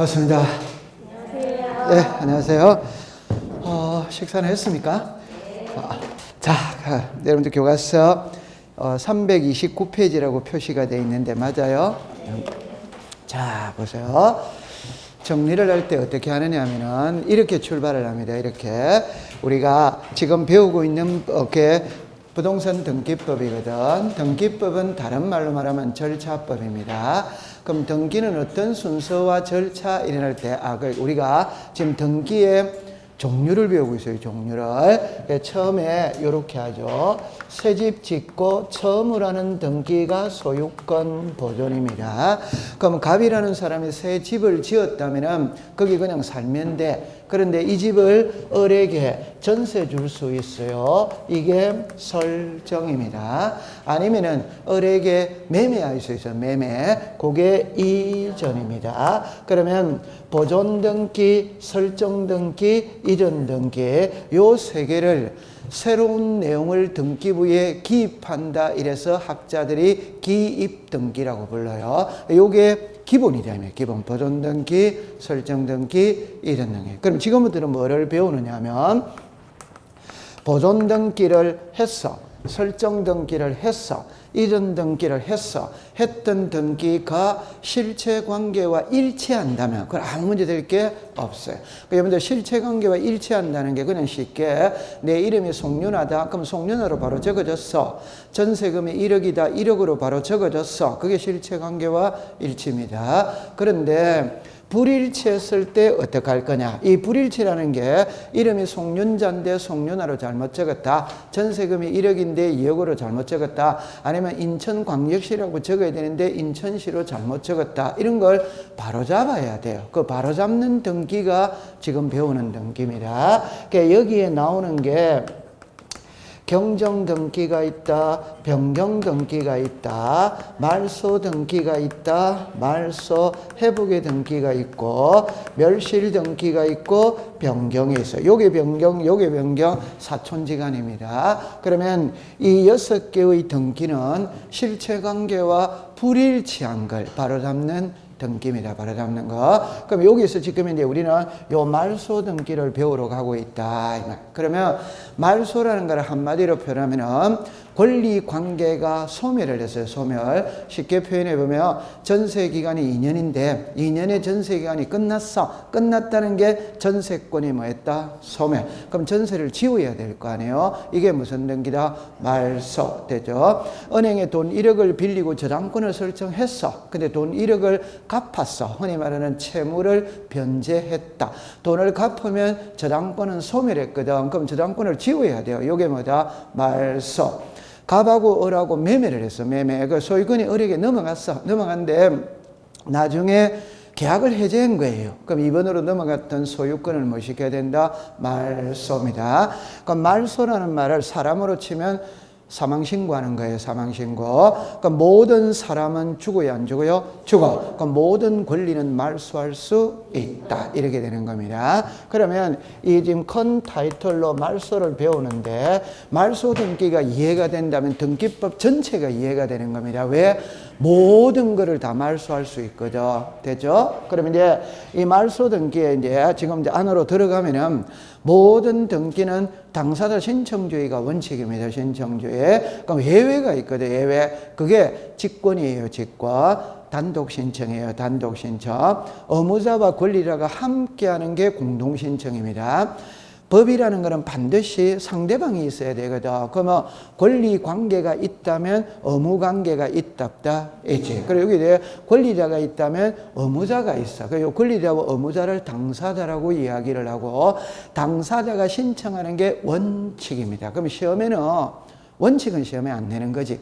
반갑습니다. 안녕하세요. 네, 안녕하세요. 식사는 했습니까? 자, 여러분들 교과서 329페이지라고 표시가 되어 있는데 맞아요? 자, 보세요. 정리를 할 때 어떻게 하느냐 하면은 이렇게 출발을 합니다. 이렇게 우리가 지금 배우고 있는 부동산 등기법이거든. 등기법은 다른 말로 말하면 절차법입니다. 그럼 등기는 어떤 순서와 절차 일어날 때, 우리가 지금 등기의 종류를 배우고 있어요. 종류를. 처음에 이렇게 하죠. 새 집 짓고 처음으로 하는 등기가 소유권 보존입니다. 그럼 갑이라는 사람이 새 집을 지었다면 거기 그냥 살면 돼. 그런데 이 집을 을에게 전세 줄 수 있어요. 이게 설정입니다. 아니면은 을에게 매매할 수 있어요. 매매. 그게 이전입니다. 그러면 보존 등기, 설정 등기, 이전 등기 요 세 개를 새로운 내용을 등기부에 기입한다. 이래서 학자들이 기입 등기라고 불러요. 요게 기본이다. 기본 보존 등기, 설정 등기, 이전 등기. 그럼 지금부터는 뭐를 배우느냐 하면 보존 등기를 했어. 설정 등기를 했어. 이전 등기를 했어. 했던 등기가 실체 관계와 일치한다면 그건 아무 문제 될 게 없어요. 여러분들 실체 관계와 일치한다는 게 그냥 쉽게 내 이름이 송윤아다. 그럼 송윤아로 바로 적어졌어. 전세금이 1억이다. 1억으로 바로 적어졌어. 그게 실체 관계와 일치입니다. 그런데 불일치했을 때 어떻게 할 거냐. 이 불일치라는 게 이름이 송윤자인데 송윤아로 잘못 적었다. 전세금이 1억인데 2억으로 잘못 적었다. 아니면 인천광역시라고 적어야 되는데 인천시로 잘못 적었다. 이런 걸 바로잡아야 돼요. 그 바로잡는 등기가 지금 배우는 등기입니다. 그러니까 여기에 나오는 게 경정 등기가 있다, 변경 등기가 있다, 말소 등기가 있다, 말소 회복의 등기가 있고, 멸실 등기가 있고, 변경이 있어요. 요게 변경, 요게 변경, 사촌지간입니다. 그러면 이 6개의 등기는 실체관계와 불일치한 걸 바로잡는 등기입니다. 바로잡는 거. 그럼 여기서 지금 이제 우리는 요 말소 등기를 배우러 가고 있다. 그러면 말소라는 걸 한마디로 표현하면은 권리 관계가 소멸을 했어요. 소멸. 쉽게 표현해 보면 전세 기간이 2년인데 2년의 전세 기간이 끝났어. 끝났다는 게 전세권이 뭐했다? 소멸. 그럼 전세를 지워야 될 거 아니에요. 이게 무슨 등기다? 말소 되죠. 은행에 돈 1억을 빌리고 저당권을 설정했어. 근데 돈 1억을 갚았어. 흔히 말하는 채무를 변제했다. 돈을 갚으면 저당권은 소멸했거든. 그럼 저당권을 지워야 돼요. 이게 뭐다? 말소. 갑하고 을하고 매매를 했어. 매매. 그 소유권이 을에게 넘어갔어. 넘어갔는데 나중에 계약을 해제한 거예요. 그럼 이번으로 넘어갔던 소유권을 뭐 시켜야 된다? 말소입니다. 그럼 말소라는 말을 사람으로 치면 사망신고하는 거예요. 사망신고. 그럼 모든 사람은 죽어요? 안 죽어요? 죽어. 그럼 모든 권리는 말소할 수 있다. 이렇게 되는 겁니다. 그러면 이 지금 큰 타이틀로 말소를 배우는데 말소 등기가 이해가 된다면 등기법 전체가 이해가 되는 겁니다. 왜? 모든 거를 다 말소할 수 있거든. 되죠? 그러면 이제 이 말소 등기에 이제 지금 이제 안으로 들어가면은 모든 등기는 당사자 신청주의가 원칙입니다. 신청주의. 그럼 예외가 있거든. 예외. 그게 직권이에요. 직권. 단독 신청이에요. 단독 신청. 의무자와 권리자가 함께하는 게 공동 신청입니다. 법이라는 것은 반드시 상대방이 있어야 되거든. 그러면 권리 관계가 있다면 의무 관계가 있다 없다 있지. 그리고 여기 권리자가 있다면 의무자가 있어. 그리고 권리자와 의무자를 당사자라고 이야기를 하고 당사자가 신청하는 게 원칙입니다. 그럼 시험에는 원칙은 시험에 안 내는 거지.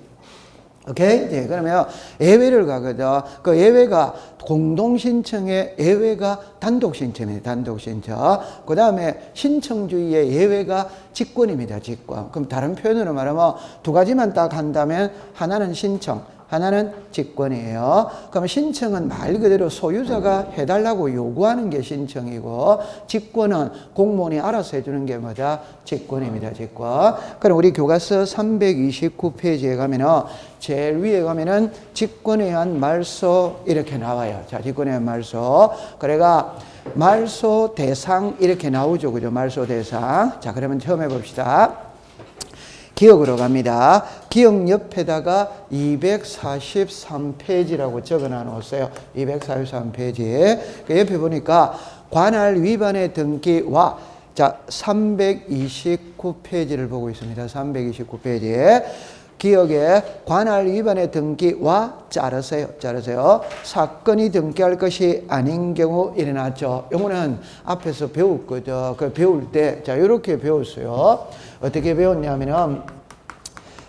오케이? 네, 그러면 예외를 가거든. 그 예외가 공동신청의 예외가 단독신청입니다. 단독신청. 그 다음에 신청주의의 예외가 직권입니다. 직권. 그럼 다른 표현으로 말하면 두 가지만 딱 한다면 하나는 신청, 하나는 직권이에요. 그럼 신청은 말 그대로 소유자가 해달라고 요구하는 게 신청이고, 직권은 공무원이 알아서 해주는 게 뭐다? 직권입니다. 직권. 그럼 우리 교과서 329페이지에 가면은 제일 위에 가면은 직권에 의한 말소 이렇게 나와요. 자, 직권에 의한 말소. 그래가 말소 대상 이렇게 나오죠. 그죠? 말소 대상. 자, 그러면 처음 해봅시다. 기억으로 갑니다. 기억 옆에다가 243페이지라고 적어 놔놓았어요. 243페이지. 그 옆에 보니까 관할 위반의 등기와 자, 329페이지를 보고 있습니다. 329페이지. 기억에 관할 위반의 등기와 자르세요. 사건이 등기할 것이 아닌 경우 일어났죠. 요거는 앞에서 배웠거든. 그 배울 때, 자, 요렇게 배웠어요. 어떻게 배웠냐면은,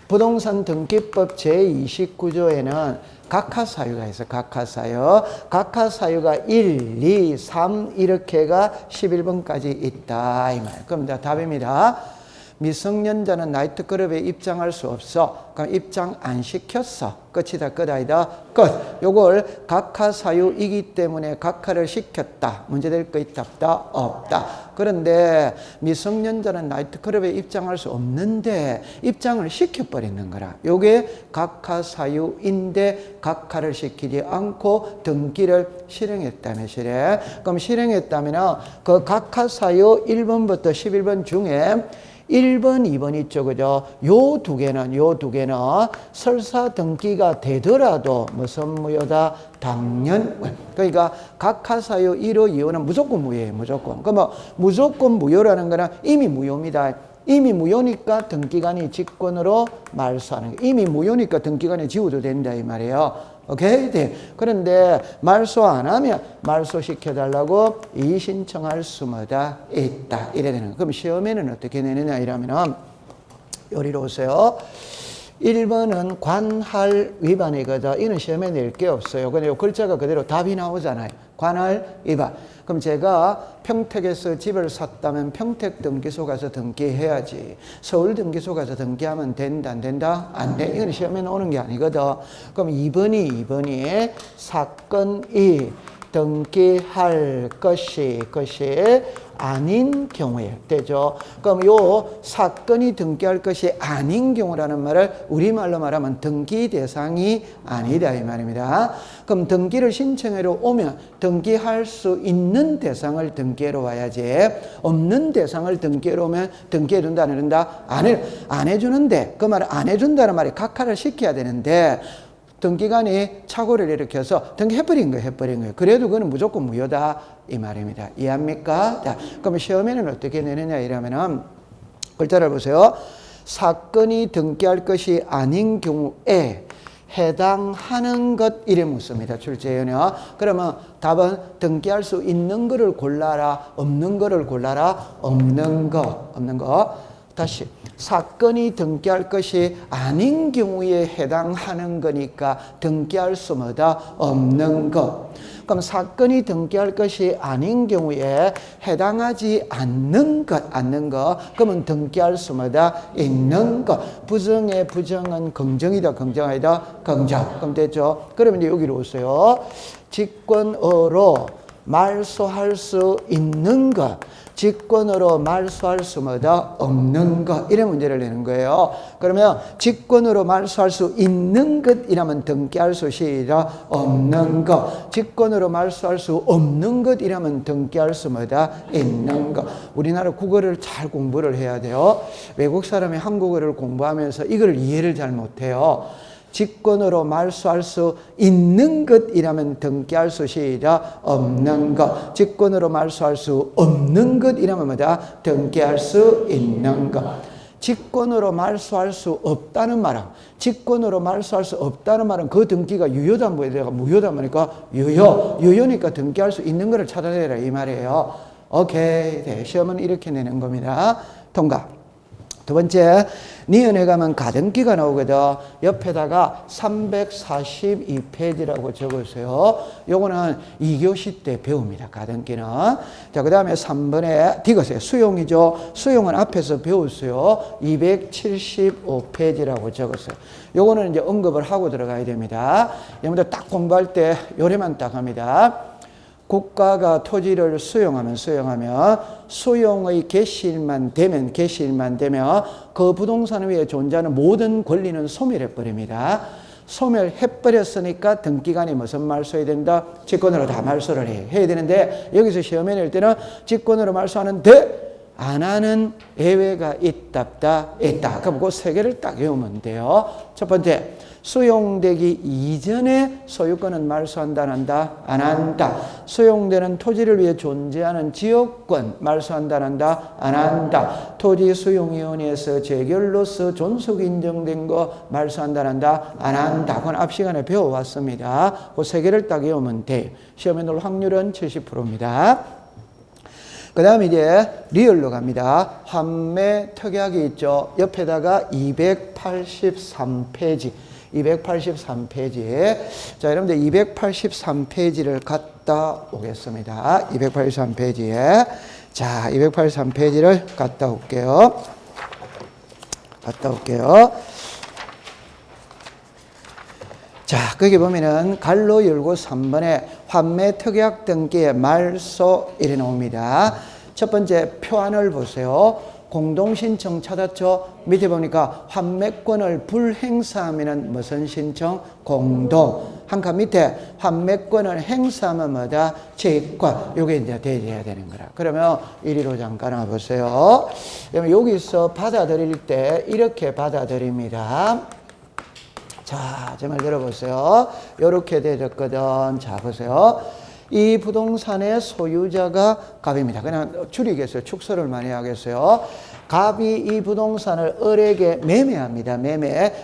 부동산 등기법 제29조에는 각하사유가 있어요. 각하사유가 1, 2, 3 이렇게가 11번까지 있다. 이 말. 그럼 답입니다. 미성년자는 나이트클럽에 입장할 수 없어. 그럼 입장 안 시켰어. 끝이다. 끝 아니다. 끝. 요걸 각하사유이기 때문에 각하를 시켰다. 문제될 거 있다 없다? 없다. 그런데 미성년자는 나이트클럽에 입장할 수 없는데 입장을 시켜버리는 거라. 요게 각하사유인데 각하를 시키지 않고 등기를 실행했다면 실행. 그럼 실행했다면 그 각하사유 1번부터 11번 중에 1번, 2번 있죠. 그죠? 요 두 개는 설사 등기가 되더라도 무슨 무효다? 당연. 그러니까 각하사유 1호, 2호는 무조건 무효예요. 무조건. 그러면 무조건 무효라는 거는 이미 무효입니다. 이미 무효니까 등기관이 직권으로 말소하는 거예요. 이미 무효니까 등기관이 지워도 된다 이 말이에요. 오케이? 네. 그런데 말소 안 하면 말소시켜달라고 이의신청할 수마다 있다. 이래 되는. 그럼 시험에는 어떻게 내느냐 이러면은 요리로 오세요. 1번은 관할 위반이거든. 이는 시험에 낼 게 없어요. 근데 요 글자가 그대로 답이 나오잖아요. 관할 위반. 그럼 제가 평택에서 집을 샀다면 평택 등기소 가서 등기해야지. 서울 등기소 가서 등기하면 된다, 안 된다? 안 돼. 이건 시험에 나오는 게 아니거든. 그럼 2번이 사건이 등기할 것이 아닌 경우에 되죠. 그럼 요 사건이 등기할 것이 아닌 경우라는 말을 우리말로 말하면 등기 대상이 아니다 이 말입니다. 그럼 등기를 신청하러 오면 등기할 수 있는 대상을 등기하러 와야지. 없는 대상을 등기하러 오면 등기해준다 안 해준다? 안 해주는데 그 말을 안 해준다는 말이 각하를 시켜야 되는데 등기관이 착오를 일으켜서 등기해버린 거예요. 그래도 그거는 무조건 무효다 이 말입니다. 이해합니까? 자, 그럼 시험에는 어떻게 내느냐 이러면은 글자를 보세요. 사건이 등기할 것이 아닌 경우에 해당하는 것 이래 묻습니다. 출제연요. 그러면 답은 등기할 수 있는 거를 골라라, 없는 거를 골라라. 없는 거. 다시 사건이 등기할 것이 아닌 경우에 해당하는 거니까 등기할 수 없는 것. 그럼 사건이 등기할 것이 아닌 경우에 해당하지 않는 것. 그러면 등기할 수 있는 것. 부정의 부정은 긍정이다, 긍정이다, 긍정. 그럼 됐죠? 그러면 이제 여기로 오세요. 직권어로 말소할 수 있는 것. 직권으로 말소할 수 없는 것. 이런 문제를 내는 거예요. 그러면 직권으로 말소할 수 있는 것이라면 등기할 수 없는 것. 직권으로 말소할 수 없는 것이라면 등기할 수 있는 것. 우리나라 국어를 잘 공부를 해야 돼요. 외국 사람이 한국어를 공부하면서 이걸 이해를 잘 못해요. 직권으로 말소할 수 있는 것이라면 등기할 수 없는 것. 직권으로 말소할 수 없는 것이라면 등기할 수 있는 것. 직권으로 말소할 수 없다는 말은 그 등기가 유효다 무효다 보니까 유효니까 등기할 수 있는 것을 찾아내라 이 말이에요. 오케이. 네, 시험은 이렇게 내는 겁니다. 통과. 두 번째, 니은에 가면 가등기가 나오거든. 옆에다가 342페이지라고 적으세요. 요거는 2교시 때 배웁니다. 가등기는. 자, 그 다음에 3번에 디귿이에요. 수용이죠. 수용은 앞에서 배웠어요. 275페이지라고 적었어요. 요거는 이제 언급을 하고 들어가야 됩니다. 여러분들 딱 공부할 때 요래만 딱 합니다. 국가가 토지를 수용하면 수용의 개시일만 되면 그 부동산 위에 존재하는 모든 권리는 소멸해버립니다. 소멸해버렸으니까 등기관이 무슨 말소해야 된다? 직권으로 다 말소를 해야 되는데 여기서 시험에 낼 때는 직권으로 말소하는데 안 하는 예외가 있다. 그럼 그 세 개를 딱 외우면 돼요. 첫 번째, 수용되기 이전에 소유권은 말소한다, 안 한다? 안 한다. 수용되는 토지를 위해 존재하는 지역권 말소한다, 안 한다? 안 한다. 토지수용위원회에서 재결로서 존속 인정된 거 말소한다, 안 한다? 안 한다. 그건 앞 시간에 배워왔습니다. 그 세 개를 딱 외우면 돼요. 시험에 넣을 확률은 70%입니다. 그 다음에 이제 리얼로 갑니다. 환매 특약이 있죠. 옆에다가 283페이지. 283페이지에. 자, 여러분들 283페이지를 갖다 오겠습니다. 283페이지에. 자, 283페이지를 갖다 올게요. 자, 거기 보면은 갈로 열고 3번에 환매 특약 등기의 말소 이래 나옵니다. 첫 번째 표안을 보세요. 공동신청 찾았죠? 밑에 보니까 환매권을 불행사하면 무슨 신청? 공동. 한 칸 밑에 환매권을 행사하면 뭐다? 직권. 요게 이제 대지해야 되는 거라. 그러면 이리로 잠깐 와보세요. 그러면 여기서 받아들일 때 이렇게 받아들입니다. 자, 제 말 들어보세요. 요렇게 되었거든. 자, 보세요. 이 부동산의 소유자가 갑입니다. 그냥 줄이겠어요. 축소를 많이 하겠어요. 갑이 이 부동산을 을에게 매매합니다.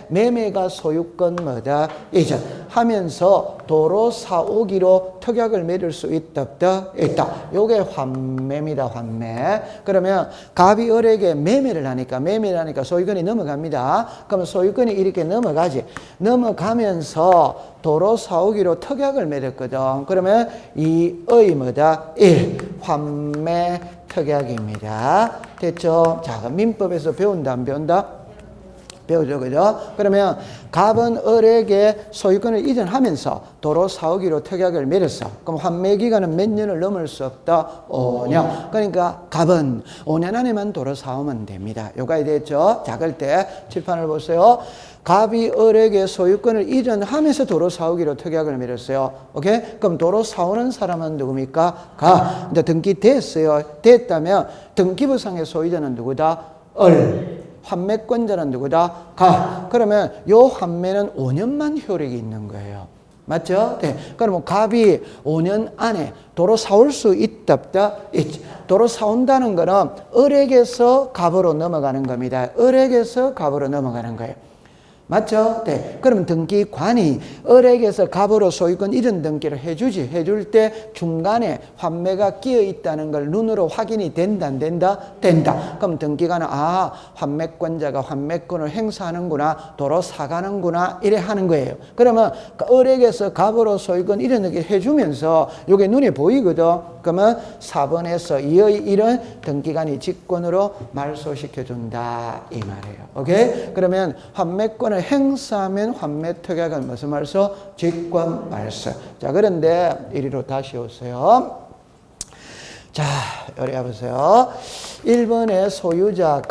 매매가 소유권 뭐다? 이전 하면서 도로 사오기로 특약을 맺을 수 있다. 요게 환매입니다. 환매. 그러면 갑이 을에게 매매를 하니까 소유권이 넘어갑니다. 그러면 소유권이 이렇게 넘어가지. 넘어가면서 도로 사오기로 특약을 맺었거든. 그러면 이의 뭐다? 1. 환매 특약입니다. 됐죠? 자, 민법에서 배운다, 안 배운다? 배우죠, 그죠? 그러면 갑은 을에게 소유권을 이전하면서 도로 사오기로 특약을 맺었어. 그럼 환매 기간은 몇 년을 넘을 수 없다? 5년. 그러니까 갑은 5년 안에만 도로 사오면 됩니다. 요가 됐죠? 자, 그럴 때 칠판을 보세요. 갑이 을에게 소유권을 이전하면서 도로 사오기로 특약을 맺었어요. 오케이? 그럼 도로 사오는 사람은 누굽니까? 가. 이제 등기 됐어요. 됐다면 등기부상의 소유자는 누구다? 을. 환매권자는 누구다? 가. 그러면 요 환매는 5년만 효력이 있는 거예요. 맞죠? 네. 그러면 갑이 5년 안에 도로 사올 수 있다, 있지. 도로 사온다는 거는 을에게서 갑으로 넘어가는 겁니다. 을에게서 갑으로 넘어가는 거예요. 맞죠? 네. 그러면 등기관이 을에게서 갑으로 소유권 이전 등기를 해주지. 해줄 때 중간에 환매가 끼어 있다는 걸 눈으로 확인이 된다, 안 된다? 된다. 그럼 등기관은 환매권자가 환매권을 행사하는구나, 도로 사가는구나, 이래 하는 거예요. 그러면 을에게서 갑으로 소유권 이전 등기를 해주면서 이게 눈에 보이거든. 그러면 4번에서 2의 1은 등기관이 직권으로 말소시켜준다, 이 말이에요. 오케이? 그러면 환매권을 행사하면 환매 특약은 무슨 말소? 직권 말소. 자, 그런데 이리로 다시 오세요. 자, 여기 보세요. 1번의 소유자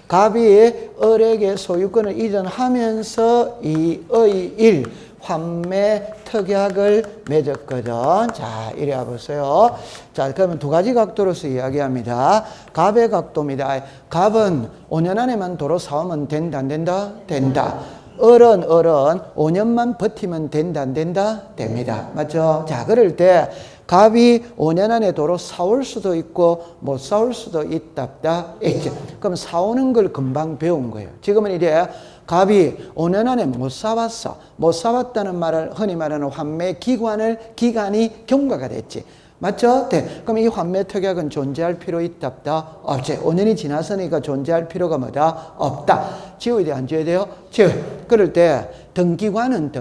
갑이 을에게 소유권을 이전하면서 2의 1 환매 특약을 맺었거든. 자, 이리 와보세요. 자, 그러면 두 가지 각도로서 이야기합니다. 갑의 각도입니다. 갑은 5년 안에만 도로 사오면 된다, 안 된다? 된다. 을은 5년만 버티면 된다, 안 된다? 됩니다. 맞죠? 자, 그럴 때 갑이 5년 안에 도로 사올 수도 있고 못 사올 수도 있다. 있죠. 그럼 사오는 걸 금방 배운 거예요. 지금은 이제 갑이 5년 안에 못 사왔어. 못 사왔다는 말을 흔히 말하는 환매 기간이 경과가 됐지. 맞죠? 네. 그럼 이 환매특약은 존재할 필요 있다 없다? 없지. 5년이 지났으니까 존재할 필요가 뭐다? 없다. 지워야 돼, 안 지워야 돼요? 지워요. 그럴 때 등기관은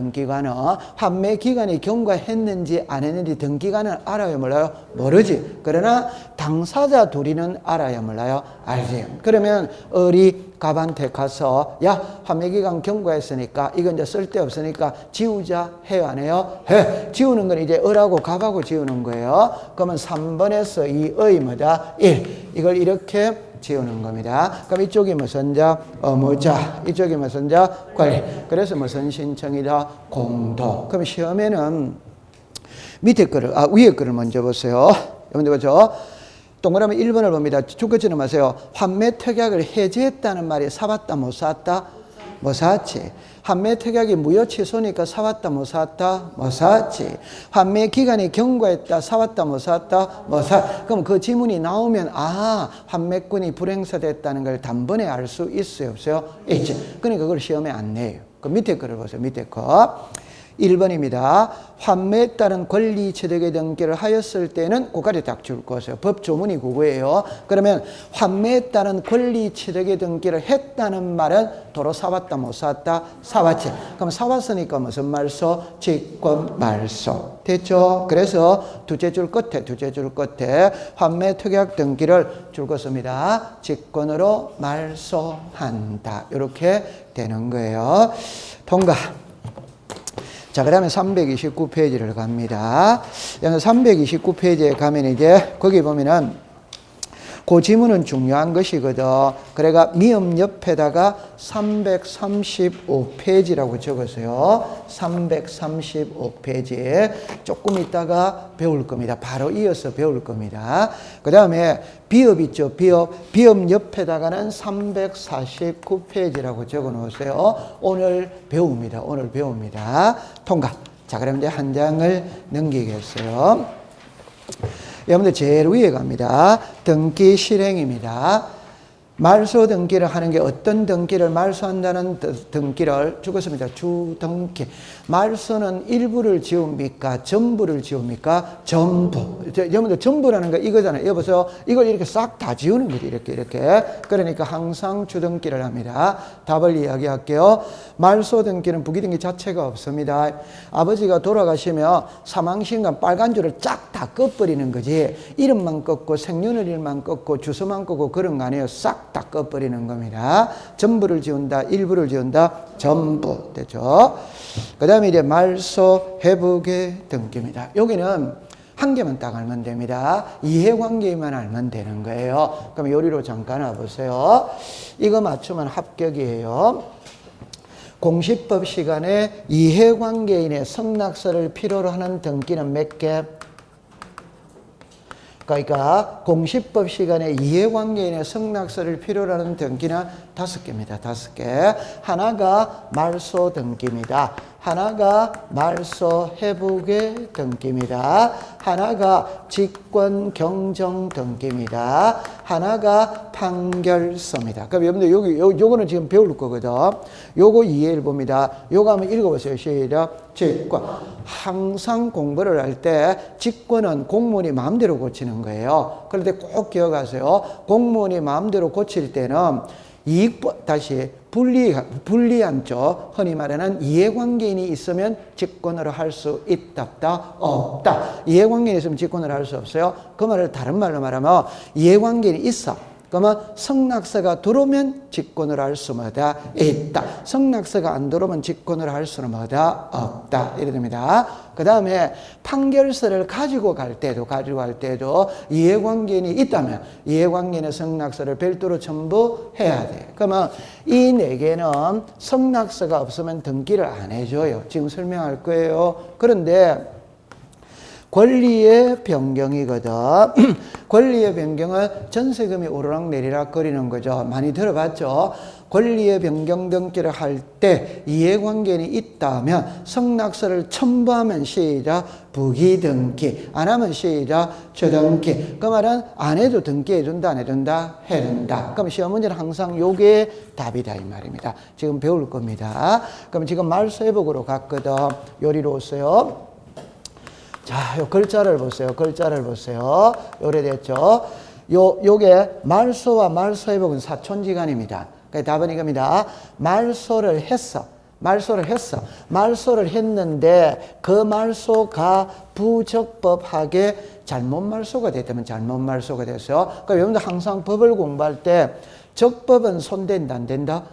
환매 기간이 경과했는지 안 했는지 등기관은 알아요, 몰라요? 모르지. 그러나 당사자 둘이는 알아야 몰라요? 알지. 그러면 어리 갑한테 가서 야, 환매 기간 경과했으니까 이건 이제 쓸데없으니까 지우자 해요, 안 해요? 해. 지우는 건 이제 을하고 갑하고 지우는 거예요. 그러면 3번에서 이 의 뭐다? 1. 이걸 이렇게 지우는 겁니다. 그럼 이쪽이 무슨 자? 의무자. 이쪽이 무슨 자? 권리. 그래서 무슨 신청이다? 공도. 그럼 시험에는 밑에 거를, 위에 거를 먼저 보세요. 여러분들 보죠? 동그라미 1번을 봅니다. 죽거지는 마세요. 환매특약을 해제했다는 말이 사봤다, 못 샀다? 못 샀지. 환매특약이 무효 취소니까 사왔다, 못 샀다? 못 샀지. 환매 기간이 경과했다, 사왔다, 못 샀다? 못 샀. 그럼 그 지문이 나오면 환매권이 불행사됐다는 걸 단번에 알 수 있어요, 없어요? 있지. 그러니까 그걸 시험에 안 내요. 그 밑에 거를 보세요, 밑에 거. 1번입니다. 환매에 따른 권리 취득의 등기를 하였을 때는 그까지 딱 줄 거세요. 법 조문이 그거예요. 그러면 환매에 따른 권리 취득의 등기를 했다는 말은 도로 사왔다, 못 사왔다? 사왔지. 그럼 사왔으니까 무슨 말소? 직권 말소. 됐죠? 그래서 두째 줄 끝에 환매 특약 등기를 줄 것입니다. 직권으로 말소한다. 이렇게 되는 거예요. 통과. 자, 그 다음에 329페이지를 갑니다. 329페이지에 가면 이제 거기 보면은 그 지문은 중요한 것이거든. 그래가 미음 옆에다가 335페이지라고 적었어요. 335페이지에 조금 있다가 배울 겁니다. 바로 이어서 배울 겁니다. 그 다음에 비업 있죠. 비업 옆에다가는 349페이지라고 적어 놓으세요. 오늘 배웁니다. 통과. 자, 그럼 이제 한 장을 넘기겠어요. 여러분들 제일 위에 갑니다. 등기 실행입니다. 말소 등기를 하는 게 어떤 등기를 말소한다는 등기를 적었습니다. 주등기. 말소는 일부를 지웁니까? 전부를 지웁니까? 전부. 여러분들 전부라는 거 이거잖아요. 여보세요. 이걸 이렇게 싹 다 지우는 거지. 이렇게. 그러니까 항상 주등기를 합니다. 답을 이야기할게요. 말소 등기는 부기등기 자체가 없습니다. 아버지가 돌아가시면 사망신간 빨간 줄을 쫙 다 꺼버리는 거지. 이름만 꺾고 생년월일만 꺾고 주소만 꺾고 그런 거 아니에요. 싹 다 꺼버리는 겁니다. 전부를 지운다, 일부를 지운다, 전부. 되죠? 그 다음에 이제 말소 회복의 등기입니다. 여기는 한 개만 딱 알면 됩니다. 이해관계만 알면 되는 거예요. 그럼 요리로 잠깐 와보세요. 이거 맞추면 합격이에요. 공시법 시간에 이해관계인의 성낙서를 필요로 하는 등기는 몇 개? 그러니까 공시법 시간에 이해관계인의 성낙서를 필요로 하는 등기는 5개입니다. 5개. 하나가 말소 등기입니다. 하나가 말소 회복의 등기입니다. 하나가 직권 경정 등기입니다. 하나가 판결서입니다. 그럼 여러분들 요거는 지금 배울 거거든. 요거 이해를 봅니다. 요거 한번 읽어보세요. 시작. 직권. 항상 공부를 할 때 직권은 공무원이 마음대로 고치는 거예요. 그런데 꼭 기억하세요. 공무원이 마음대로 고칠 때는 불리한 쪽, 흔히 말하는 이해관계인이 있으면 직권으로 할 수 있다, 없다? 없다. 이해관계인이 있으면 직권으로 할 수 없어요. 그 말을 다른 말로 말하면 이해관계인이 있어. 그러면 성낙서가 들어오면 직권을 할 수 뭐다? 있다. 성낙서가 안 들어오면 직권을 할 수는 뭐다? 없다. 이래 됩니다. 그 다음에 판결서를 가지고 갈 때도 이해관계인이 있다면 이해관계인의 성낙서를 별도로 첨부해야 돼. 그러면 이 4개는 성낙서가 없으면 등기를 안 해줘요. 지금 설명할 거예요. 그런데 권리의 변경이거든. 권리의 변경은 전세금이 오르락 내리락 거리는 거죠. 많이 들어봤죠? 권리의 변경 등기를 할 때 이해관계인이 있다면 성낙서를 첨부하면 시작 부기등기, 안 하면 시작 주등기. 그 말은 안 해도 등기해준다, 안 해준다? 해준다. 그럼 시험 문제는 항상 요게 답이다 이 말입니다. 지금 배울 겁니다. 그럼 지금 말소 회복으로 갔거든. 요리로 오세요. 자, 요 글자를 보세요. 글자를 보세요. 오래됐죠? 요게 말소와 말소 회복은 사촌지간입니다. 그러니까 답은 이겁니다. 말소를 했어. 말소를 했는데 그 말소가 부적법하게 잘못 말소가 됐다면 잘못 말소가 됐어요. 그러니까 여러분들 항상 법을 공부할 때 적법은 손댄다 안 된다?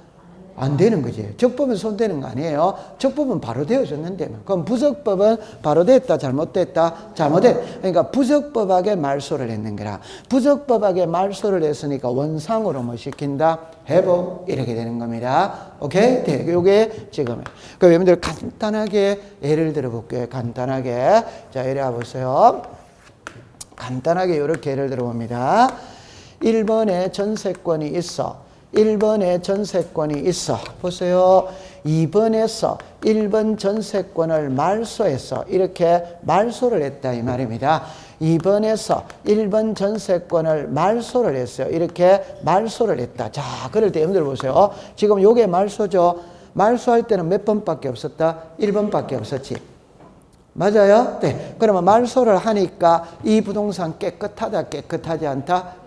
안 되는 거지. 적법은 손대는 거 아니에요. 적법은 바로 되어졌는데. 그럼 부적법은 바로 됐다, 잘못됐다, 잘못됐다. 그러니까 부적법하게 말소를 했는 거라. 부적법하게 말소를 했으니까 원상으로 뭐 시킨다? 회복. 이렇게 되는 겁니다. 오케이? 네, 요게 지금. 그럼 여러분들 간단하게 예를 들어 볼게요. 간단하게. 자, 예를 들어보세요. 간단하게 이렇게 예를 들어 봅니다. 1번에 전세권이 있어. 1번에 전세권이 있어. 보세요. 2번에서 1번 전세권을 말소했어. 이렇게 말소를 했다 이 말입니다. 2번에서 1번 전세권을 말소를 했어요. 이렇게 말소를 했다. 자, 그럴 때 여러분들 보세요. 지금 요게 말소죠. 말소할 때는 몇 번밖에 없었다? 1번밖에 없었지. 맞아요? 네. 그러면 말소를 하니까 이 부동산 깨끗하다, 깨끗하지 않다?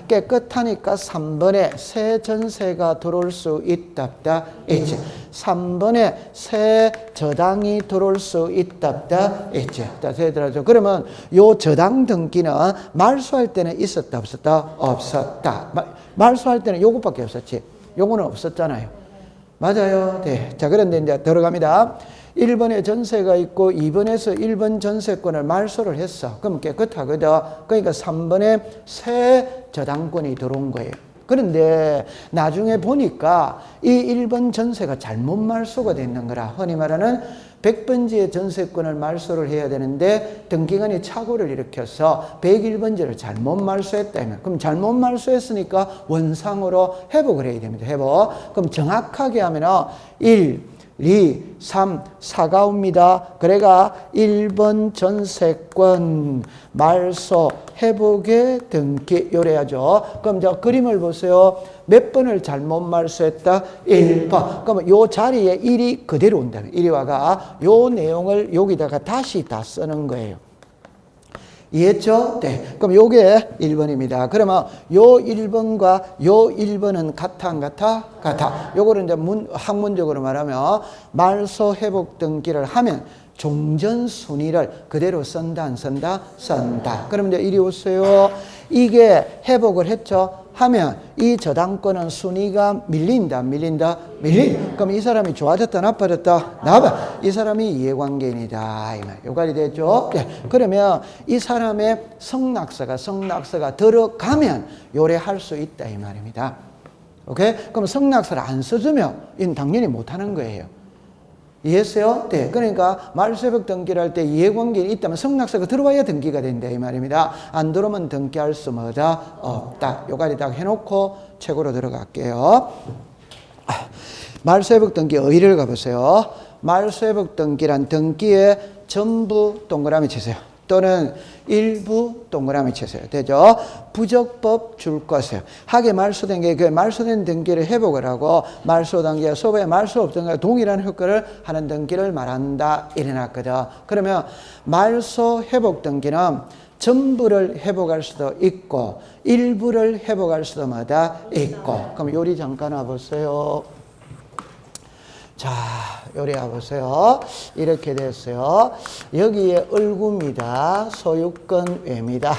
깨끗하니까 3번에 새 전세가 들어올 수 있답다. 있지. 3번에 새 저당이 들어올 수 있답다. 있지. 자, 세들하죠. 그러면 요 저당 등기는 말소할 때는 있었다, 없었다? 없었다. 말소할 때는 요것밖에 없었지. 요거는 없었잖아요. 맞아요. 네. 자, 그런데 이제 들어갑니다. 1번에 전세가 있고 2번에서 1번 전세권을 말소를 했어. 그럼 깨끗하거든. 그러니까 3번에 새 저당권이 들어온 거예요. 그런데 나중에 보니까 이 1번 전세가 잘못 말소가 됐는 거라. 흔히 말하는 100번지의 전세권을 말소를 해야 되는데 등기관이 착오를 일으켜서 101번지를 잘못 말소했다. 그럼 잘못 말소했으니까 원상으로 회복을 해야 됩니다. 회복. 그럼 정확하게 하면 1, 2, 3, 4가 옵니다. 그래가 1번 전세권 말소 회복의 등기 요래하죠. 그럼 저 그림을 보세요. 몇 번을 잘못 말소했다? 1번. 그러면 요 자리에 1이 그대로 온다면 1이 와가 요 내용을 여기다가 다시 다 쓰는 거예요. 이해했죠? 네. 그럼 요게 1번입니다. 그러면 요 1번과 요 1번은 같아, 안 같아? 같아. 요거를 이제 학문적으로 말하면 말소 회복 등기를 하면 종전 순위를 그대로 쓴다, 안 쓴다? 쓴다. 그럼 이제 이리 오세요. 이게 회복을 했죠? 하면 이 저당권은 순위가 밀린다, 밀린다? 그럼 이 사람이 좋아졌다, 나빠졌다? 나빠. 이 사람이 이해관계인이다. 요까지 됐죠? 네. 그러면 이 사람의 성낙서가 들어가면 요래할 수 있다 이 말입니다. 오케이? 그럼 성낙서를 안 써주면 이는 당연히 못하는 거예요. 이해했어요? 네. 그러니까 말소회복 등기를 할 때 이해관계인이 있다면 성낙서가 들어와야 등기가 된다 이 말입니다. 안 들어오면 등기할 수 뭐다? 없다. 요까지 딱 해놓고 책으로 들어갈게요. 말소회복 등기 의의를 가보세요. 말소회복 등기란 등기에 전부 동그라미 치세요. 또는 일부 동그라미 치세요. 되죠? 부적법 줄 것이에요. 하게 말소된 게 그 말소된 등기를 회복을 하고 말소 등기와 소부의 말소 없던가 동일한 효과를 하는 등기를 말한다. 이래놨거든. 그러면 말소 회복 등기는 전부를 회복할 수도 있고 일부를 회복할 수도 마다 있고. 그럼 요리 잠깐 와보세요. 자, 요리 와보세요. 이렇게 됐어요. 여기에 을구입니다. 소유권 외입니다.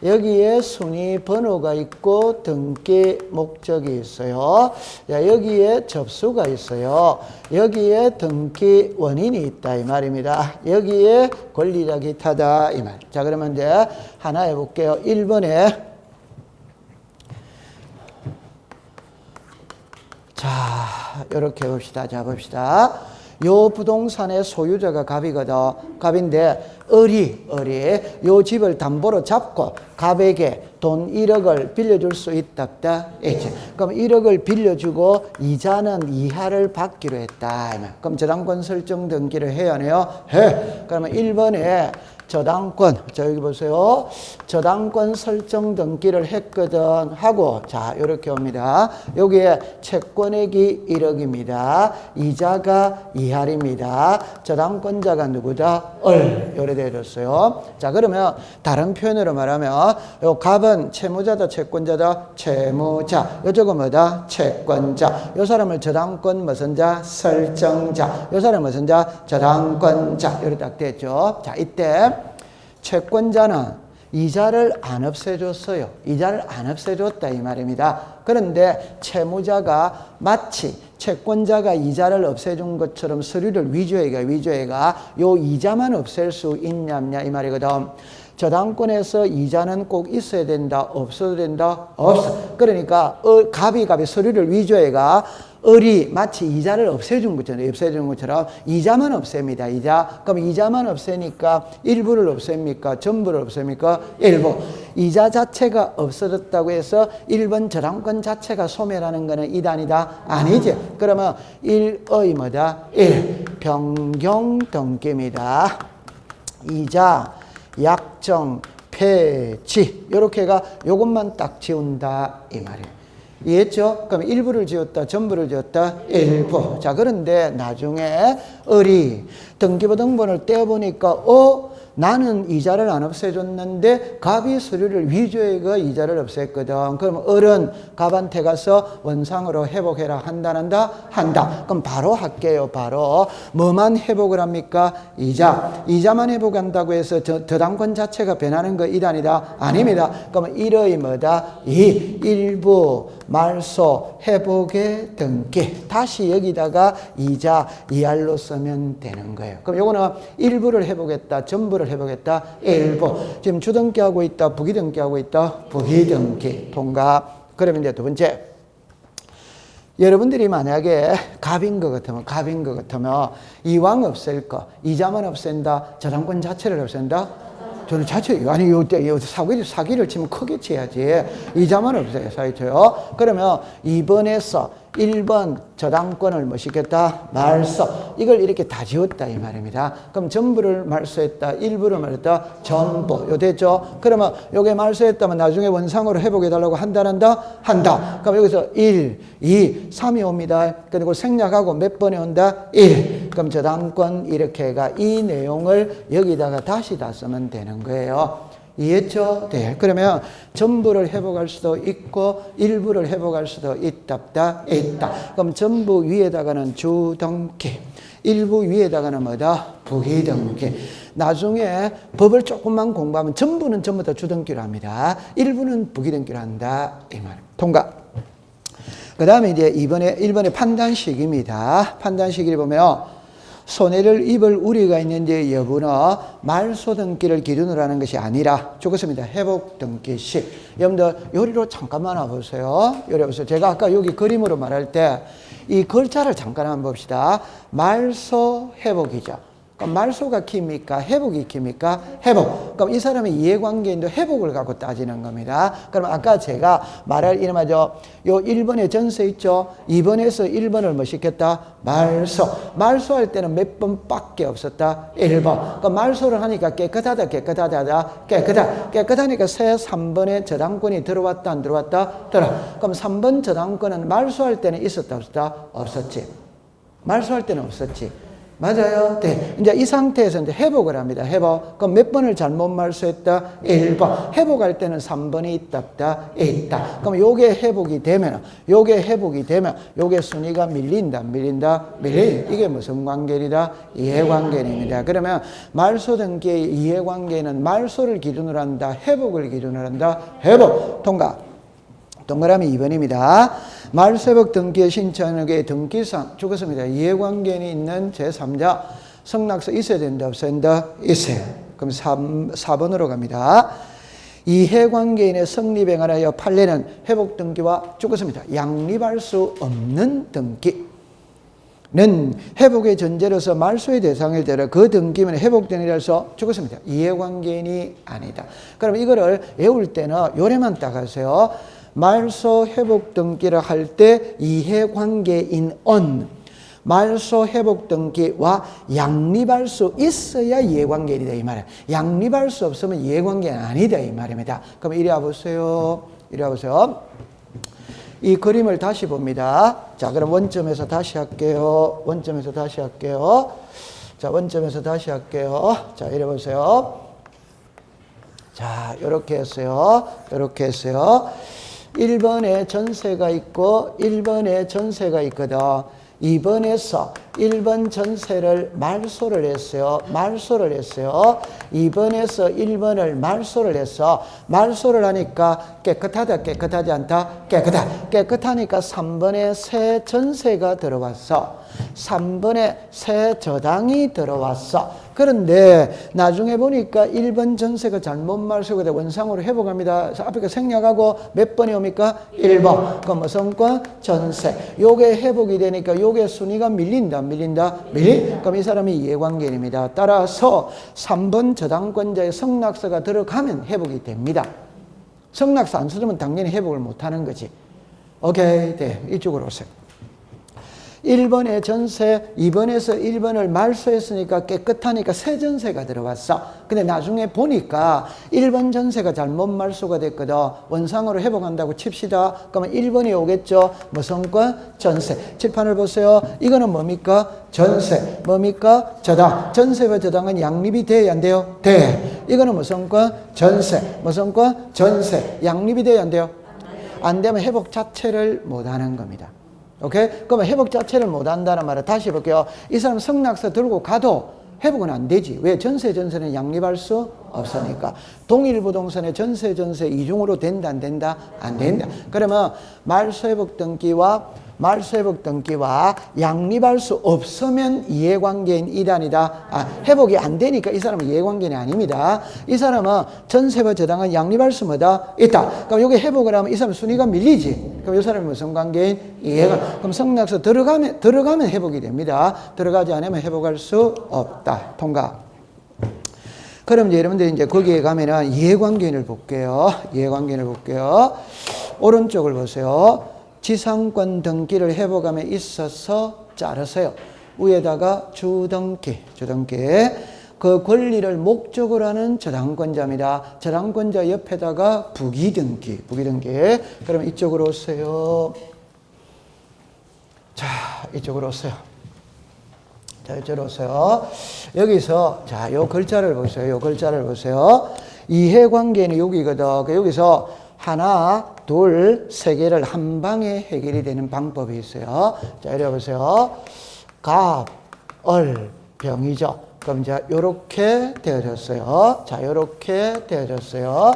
여기에 순위 번호가 있고 등기 목적이 있어요. 자, 여기에 접수가 있어요. 여기에 등기 원인이 있다 이 말입니다. 여기에 권리자 기타다 이 말. 자, 그러면 이제 하나 해볼게요. 1번에 자, 이렇게 봅시다. 자, 봅시다. 요 부동산의 소유자가 갑이거든. 갑인데 을이 요 집을 담보로 잡고 갑에게 돈 1억을 빌려줄 수 있답다. 그럼 1억을 빌려주고 이자는 이하를 받기로 했다. 그럼 저당권 설정 등기를 해야 하네요. 해. 그러면 1번에 저당권, 자 여기 보세요. 저당권 설정 등기를 했거든 하고, 자 이렇게 옵니다. 여기에 채권액이 1억입니다. 이자가 2할입니다. 저당권자가 누구다? 요래 되어졌어요. 자 그러면 다른 표현으로 말하면 요 갑은 채무자다 채권자다? 채무자. 요쪽은 뭐다? 채권자. 요 사람을 저당권 무슨 자? 설정자. 요 사람은 무슨 자? 저당권자. 요래 딱 됐죠. 자 이때 채권자는 이자를 안 없애줬어요. 이자를 안 없애줬다 이 말입니다. 그런데 채무자가 마치 채권자가 이자를 없애준 것처럼 서류를 위조해가 요 이자만 없앨 수 있냐 없냐 이 말이거든. 저당권에서 이자는 꼭 있어야 된다 없어도 된다 없어. 그러니까 갑이 서류를 위조해가 을이 마치 이자를 없애준 것처럼 이자만 없앱니다. 이자. 그럼 이자만 없애니까 일부를 없앱니까? 전부를 없앱니까? 일부. 이자 자체가 없어졌다고 해서 1번 저당권 자체가 소멸하는 것은 이단이다? 아니지. 그러면 1의 뭐다? 1. 변경 등기입니다. 이자, 약정, 폐지. 요렇게가 요것만 딱 지운다 이 말이에요. 이해했죠? 그럼 일부를 지었다, 전부를 지었다, 일부. 자, 그런데 나중에 을이 등기부등본을 떼어보니까, 나는 이자를 안 없애줬는데 갑이 서류를 위조해가 이자를 없앴거든. 그럼 을은 갑한테 가서 원상으로 회복해라 한다, 안 한다? 한다. 그럼 바로 할게요, 바로. 뭐만 회복을 합니까? 이자만 회복한다고 해서 저당권 자체가 변하는 거 이단이다? 아닙니다. 그러면 1의 뭐다? 2. 일부 말소 회복의 등기. 다시 여기다가 이자 2할로 쓰면 되는 거예요. 그럼 요거는 일부를 회복했다, 전부를 회복했다, 일부. 지금 주등기하고 있다, 부기등기하고 있다, 부기등기. 통과. 그러면 이제 두 번째. 여러분들이 만약에 갑인 것 같으면 이왕 없앨 거, 이자만 없앤다, 저당권 자체를 없앤다? 저는 자체, 아니, 사기를 치면 크게 쳐야지. 이자만 없어요, 사기쳐요. 그러면 2번에서 1번 저당권을 뭐 시켰다? 말소. 이걸 이렇게 다 지웠다 이 말입니다. 그럼 전부를 말소했다, 일부를 말했다, 전부. 요 됐죠? 그러면 요게 말소했다면 나중에 원상으로 회복해달라고 한다, 한다. 그럼 여기서 1, 2, 3이 옵니다. 그리고 생략하고 몇 번에 온다? 1. 그럼 저당권 이렇게 해가 이 내용을 여기다가 다시 다 쓰면 되는 거예요. 이해했죠? 네. 그러면 전부를 회복할 수도 있고 일부를 회복할 수도 있다. 그럼 전부 위에다가는 주등기, 일부 위에다가는 뭐다? 부기등기. 나중에 법을 조금만 공부하면 전부는 전부 다 주등기로 합니다. 일부는 부기등기로 한다. 이 말. 통과. 그 다음에 이제 1번에 판단식입니다. 판단식을 보면 손해를 입을 우려가 있는데 여부는 말소 등기를 기준으로 하는 것이 아니라 죽었습니다. 회복 등기식. 여러분들 요리로 잠깐만 와보세요. 요리 보세요. 제가 아까 여기 그림으로 말할 때 이 글자를 잠깐 한번 봅시다. 말소 회복이죠. 그럼 말소가 키입니까? 회복이 키입니까? 회복. 그럼 이 사람의 이해관계인도 회복을 갖고 따지는 겁니다. 그럼 아까 제가 말할 이름하죠. 요 1번에 전세 있죠? 2번에서 1번을 뭐 시켰다? 말소. 말소할 때는 몇 번밖에 없었다? 1번. 그럼 말소를 하니까 깨끗하다. 깨끗하니까 새 3번에 저당권이 들어왔다, 안 들어왔다? 그럼 3번 저당권은 말소할 때는 있었다, 없었다? 없었지. 말소할 때는 없었지. 맞아요. 네. 이제 이 상태에서 이제 회복을 합니다. 회복. 그럼 몇 번을 잘못 말소했다? 1번. 회복할 때는 3번이 있다. 그럼 요게 회복이 되면, 요게 순위가 밀린다. 이게 무슨 관계이다? 이해관계입니다. 그러면 말소 등기의 이해관계는 말소를 기준으로 한다. 회복을 기준으로 한다. 회복. 통과. 동그라미 2번입니다. 말소회복 등기의 신청의 등기상 죽었습니다. 이해관계는 있는 제3자 성락서 있어야 된다, 없어야 된다? 있어요. 그럼 4번으로 갑니다. 이해관계인의 성립에 관하여 판례는 회복 등기와 죽었습니다. 양립할 수 없는 등기는 회복의 전제로서 말소의 대상을 대라 그 등기면 회복되느라 해서 죽었습니다. 이해관계인이 아니다. 그럼 이거를 외울 때는 요래만 딱 하세요. 말소 회복 등기를 할 때 이해관계인 말소 회복 등기와 양립할 수 있어야 이해관계이다 이 말이에요. 양립할 수 없으면 이해관계는 아니다 이 말입니다. 그럼 이리 와보세요. 이리 와보세요. 이 그림을 다시 봅니다. 자, 그럼 원점에서 다시 할게요. 원점에서 다시 할게요. 자, 원점에서 다시 할게요. 자, 이리 보세요. 자, 요렇게 했어요. 요렇게 했어요. 1번에 전세가 있고 1번에 전세가 있거든. 2번에서 1번 전세를 말소를 했어요. 말소를 했어요. 2번에서 1번을 말소를 했어. 말소를 하니까 깨끗하다, 깨끗하지 않다? 깨끗하다. 깨끗하니까 3번에 새 전세가 들어왔어. 3번에 새 저당이 들어왔어. 그런데 나중에 보니까 1번 전세가 잘못 말소가 돼 원상으로 회복합니다. 앞에 생략하고 몇 번이 옵니까? 1번. 그럼 무슨 건? 전세. 요게 회복이 되니까 요게 순위가 밀린다. 밀린다. 그럼 이 사람이 이해관계입니다. 따라서 3번 저당권자의 성낙서가 들어가면 회복이 됩니다. 성낙서 안 써주면 당연히 회복을 못하는 거지. 오케이. 네. 이쪽으로 오세요. 1번에 전세, 2번에서 1번을 말소했으니까 깨끗하니까 새 전세가 들어왔어. 근데 나중에 보니까 1번 전세가 잘못 말소가 됐거든. 원상으로 회복한다고 칩시다. 그러면 1번이 오겠죠. 무슨 건? 전세. 칠판을 보세요. 이거는 뭡니까? 전세. 뭡니까? 저당. 전세와 저당은 양립이 돼야 안 돼요? 돼. 이거는 무슨 건? 전세. 무슨 건? 전세. 양립이 돼야 안 돼요? 안 되면 회복 자체를 못하는 겁니다. 오케이? 그러면 회복 자체를 못한다는 말을 다시 해볼게요. 이 사람 성낙서 들고 가도 회복은 안 되지. 왜? 전세는 양립할 수 없으니까. 동일 부동산의 전세 이중으로 된다, 안 된다? 안 된다. 그러면 말소회복 등기와 양립할 수 없으면 이해관계인 이단이다. 회복이 안 되니까 이 사람은 이해관계는 아닙니다. 이 사람은 전세와 저당은 양립할 수 뭐다? 있다. 그럼 여기 회복을 하면 이 사람 순위가 밀리지. 그럼 이 사람이 무슨 관계인? 이해관. 그럼 성낙서 들어가면 회복이 됩니다. 들어가지 않으면 회복할 수 없다. 통과. 그럼 이제 여러분들 이제 거기에 가면은 이해관계인을 볼게요. 이해관계인을 볼게요. 오른쪽을 보세요. 지상권 등기를 회복함에 있어서 자르세요. 위에다가 주등기. 그 권리를 목적으로 하는 저당권자입니다. 저당권자 옆에다가 부기등기. 그럼 이쪽으로 오세요. 자, 이쪽으로 오세요. 자, 이쪽으로 오세요. 여기서, 자, 요 글자를 보세요. 이해관계는 여기거든. 여기서 하나, 둘, 세 개를 한 방에 해결이 되는 방법이 있어요. 자, 이리 보세요. 갑, 을, 병이죠. 그럼 이제 요렇게 되어졌어요. 자, 요렇게 되어졌어요.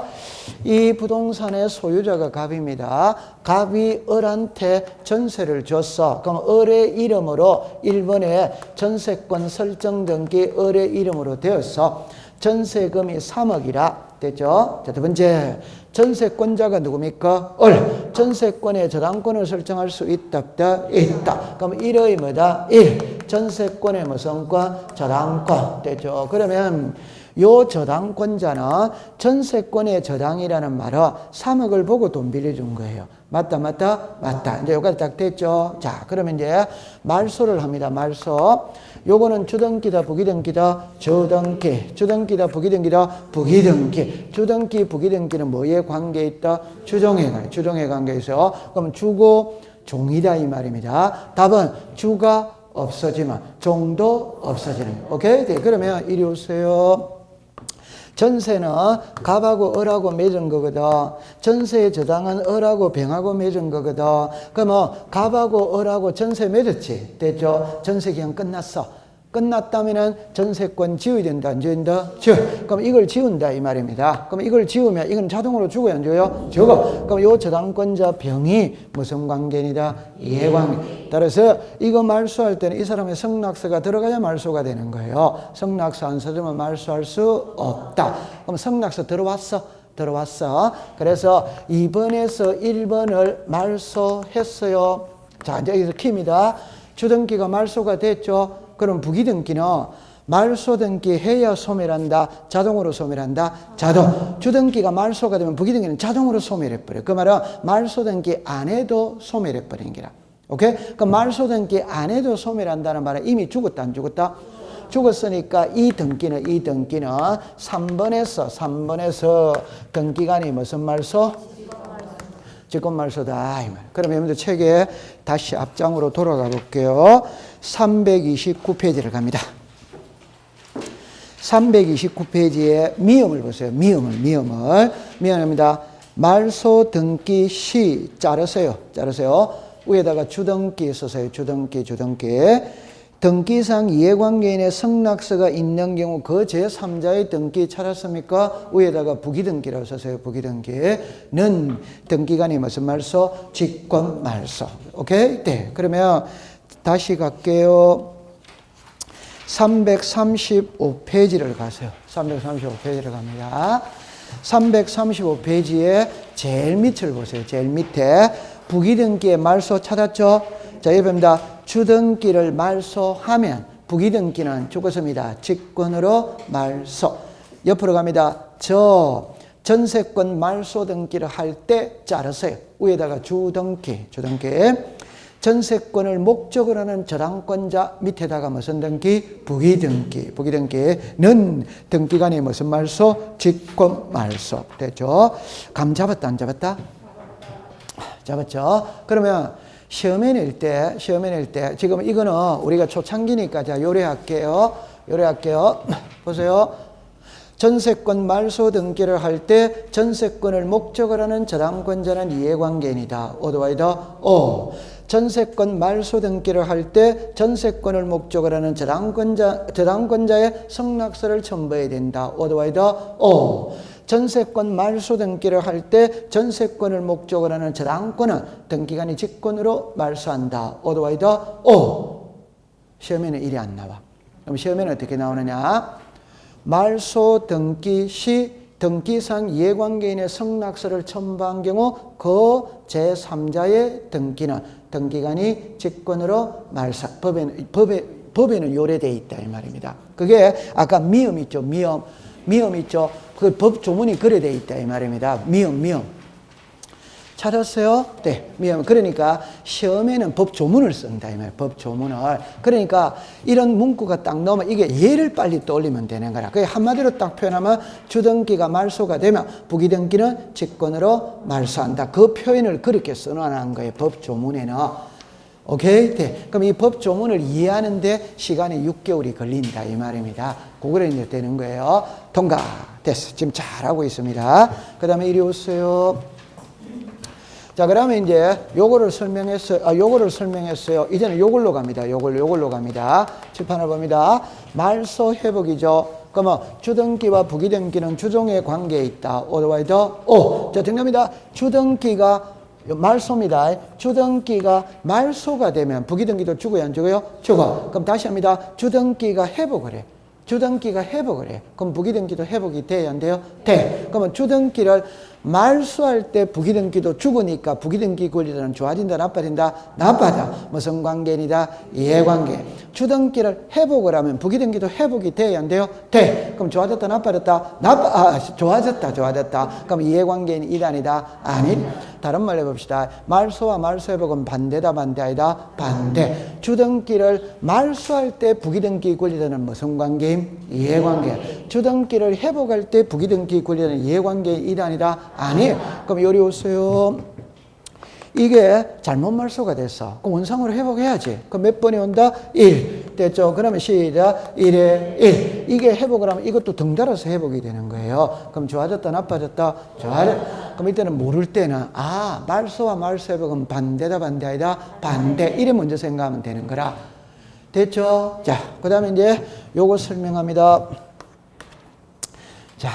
이 부동산의 소유자가 갑입니다. 갑이 을한테 전세를 줬어. 그럼 을의 이름으로 1번에 전세권 설정 등기 을의 이름으로 되었어. 전세금이 3억이라 됐죠? 자, 두 번째. 전세권자가 누굽니까? 을. 전세권의 저당권을 설정할 수 있다, 없다? 있다. 그럼 1의 뭐다? 1. 전세권의 무슨 권? 저당권. 됐죠? 그러면 요 저당권자는 전세권의 저당이라는 말은 3억을 보고 돈 빌려준 거예요. 맞다. 이제 여기까지 딱 됐죠? 자, 그러면 이제 말소를 합니다. 말소. 요거는 주등기다, 부기등기다? 주등기. 주등기다, 부기등기다? 부기등기. 주등기, 부기등기는 뭐에 관계 있다? 주종에 관계 있어요. 그럼 주고 종이다 이 말입니다. 답은 주가 없어지면 종도 없어지는 거예요. 오케이? 네, 그러면 이리 오세요. 전세는 갑하고 을하고 맺은 거거든. 전세의 저당은 을하고 병하고 맺은 거거든. 그러면 갑하고 을하고 전세 맺었지. 됐죠? 전세 기간 끝났어. 끝났다면은 전세권 지워야 된다, 안 지운다? 지워. 그럼 이걸 지운다 이 말입니다. 그럼 이걸 지우면 이건 자동으로 죽어요, 안 죽어요? 죽어. 그럼 요 저당권자 병이 무슨 관계이다? 이해관계. 따라서 이거 말소할 때는 이 사람의 성낙서가 들어가야 말소가 되는 거예요. 성낙서 안 써주면 말소할 수 없다. 그럼 성낙서 들어왔어. 그래서 2번에서 1번을 말소했어요. 자, 이제 여기서 키입니다. 주등기가 말소가 됐죠. 그럼 부기등기는 말소등기 해야 소멸한다. 자동으로 소멸한다. 자동. 주등기가 말소가 되면 부기등기는 자동으로 소멸해버려. 그 말은 말소등기 안 해도 소멸해버리는 거라. 오케이? 그 말소 등기 안 해도 소멸한다는 말은 이미 죽었다, 안 죽었다? 죽었으니까 이 등기는 3번에서 등기간이 무슨 말소? 직권말소다. 그럼 여러분들 책에 다시 앞장으로 돌아가 볼게요. 329페이지를 갑니다. 329페이지에 미음을 보세요. 미음입니다. 말소 등기 시 자르세요. 위에다가 주등기 쓰세요. 주등기. 등기상 이해관계인의 성낙서가 있는 경우 그 제3자의 등기 찾았습니까? 위에다가 부기등기라고 쓰세요. 부기등기는 등기간이 무슨 말소? 직권말소. 오케이? 네. 그러면 다시 갈게요. 335페이지를 가세요. 335페이지를 갑니다. 335페이지에 제일 밑을 보세요. 제일 밑에 부기등기의 말소 찾았죠? 자, 여기입니다. 주등기를 말소하면 부기등기는 죽었습니다. 직권으로 말소. 옆으로 갑니다. 전세권 말소 등기를 할 때 자르세요. 위에다가 주등기. 전세권을 목적으로 하는 저당권자 밑에다가 무슨 등기? 부기등기는 등기간이 무슨 말소? 직권말소. 됐죠? 감 잡았다, 안 잡았다? 잡았죠? 그러면 시험에 낼 때 지금 이거는 우리가 초창기니까 자 요래할게요. 보세요. 전세권 말소 등기를 할 때 전세권을 목적으로 하는 저당권자는 이해관계인이다. 오더와이더 전세권 말소 등기를 할 때 전세권을 목적으로 하는 저당권자의 성낙서를 첨부해야 된다. 오더와이더 전세권 말소 등기를 할 때 전세권을 목적으로 하는 저당권은 등기간이 직권으로 말소한다. 오더와이더 시험에는 일이 안 나와. 그럼 시험에는 어떻게 나오느냐? 말소 등기 시 등기상 이해관계인의 성낙서를 첨부한 경우 그 제3자의 등기는 등기간이 직권으로 말소. 법에는 요래되어 있다 이 말입니다. 그게 아까 미음 있죠. 미음 있죠. 그 법 조문이 그래 돼 있다 이 말입니다. 미음. 찾았어요? 네, 미음. 그러니까 시험에는 법 조문을 쓴다 이 말이에요. 법 조문을. 그러니까 이런 문구가 딱 나오면 이게 예를 빨리 떠올리면 되는 거라. 그게 한마디로 딱 표현하면 주등기가 말소가 되면 부기등기는 직권으로 말소한다. 그 표현을 그렇게 써놓은 거예요. 법 조문에는. 오케이? 네. 그럼 이 법 조문을 이해하는데 시간이 6개월이 걸린다 이 말입니다. 그거를 이제 되는 거예요. 통과. 됐어. 지금 잘하고 있습니다. 그 다음에 이리 오세요. 자, 그러면 이제 요거를 설명했어요. 이제는 요걸로 갑니다. 요걸로 갑니다. 칠판을 봅니다. 말소 회복이죠. 그러면 주등기와 부기등기는 주종의 관계에 있다. 오더와이더 자, 정답입니다. 주등기가 말소입니다. 주등기가 말소가 되면 부기등기도 죽어요, 안 죽어요? 죽어. 그럼 다시 합니다. 주등기가 회복을 해. 그럼 부기등기도 회복이 돼야 안 돼요? 돼. 그러면 주등기를 말소할 때 부기등기도 죽으니까 부기등기 권리자는 좋아진다, 나빠진다? 나빠져. 무슨 관계이다? 이해관계. 주등기를 회복을 하면 부기등기도 회복이 돼야 안 돼요? 돼. 그럼 좋아졌다, 나빠졌다? 좋아졌다. 그럼 이해관계인 이단이다? 아니. 다른 말로 해봅시다. 말소와 말소 회복은 반대다, 반대 아니다? 반대. 주등기를 말소할 때 부기등기 권리자는 무슨 관계임? 이해관계. 주등기를 회복할 때 부기등기 권리자는 이해관계인 이단이다? 아니. 그럼 요리 오세요. 이게 잘못 말소가 됐어. 그럼 원상으로 회복해야지. 그럼 몇 번이 온다? 1. 됐죠? 그러면 시작. 1에 1. 이게 회복을 하면 이것도 덩달아서 회복이 되는 거예요. 그럼 좋아졌다, 나빠졌다? 그럼 이때는 모를 때는 말소와 말소 회복은 반대다, 반대 아니다? 반대. 이래 먼저 생각하면 되는 거라. 됐죠? 자, 그 다음에 이제 요거 설명합니다. 자.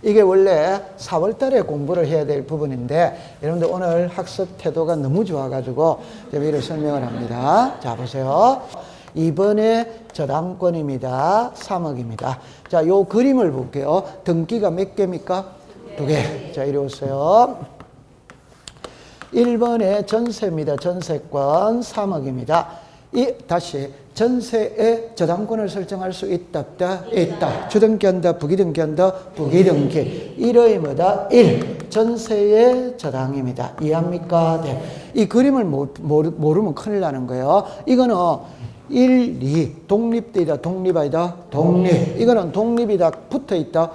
이게 원래 4월 달에 공부를 해야 될 부분인데 여러분들 오늘 학습 태도가 너무 좋아가지고 제가 이를 설명을 합니다. 자, 보세요. 이번에 저당권입니다. 3억입니다. 자, 요 그림을 볼게요. 등기가 몇 개입니까? 2개. 자, 이리 오세요. 1번에 전세입니다. 전세권 3억입니다. 다시 전세의 저당권을 설정할 수 있다, 없다? 있다. 주등기 한다, 부기등기 한다, 부기등기. 이름이 뭐다? 1. 전세의 저당입니다. 이해합니까? 네. 이 그림을 모르면 큰일 나는 거예요. 이거는 1, 2. 독립되다, 독립 아니다? 독립. 이거는 독립이다, 붙어 있다?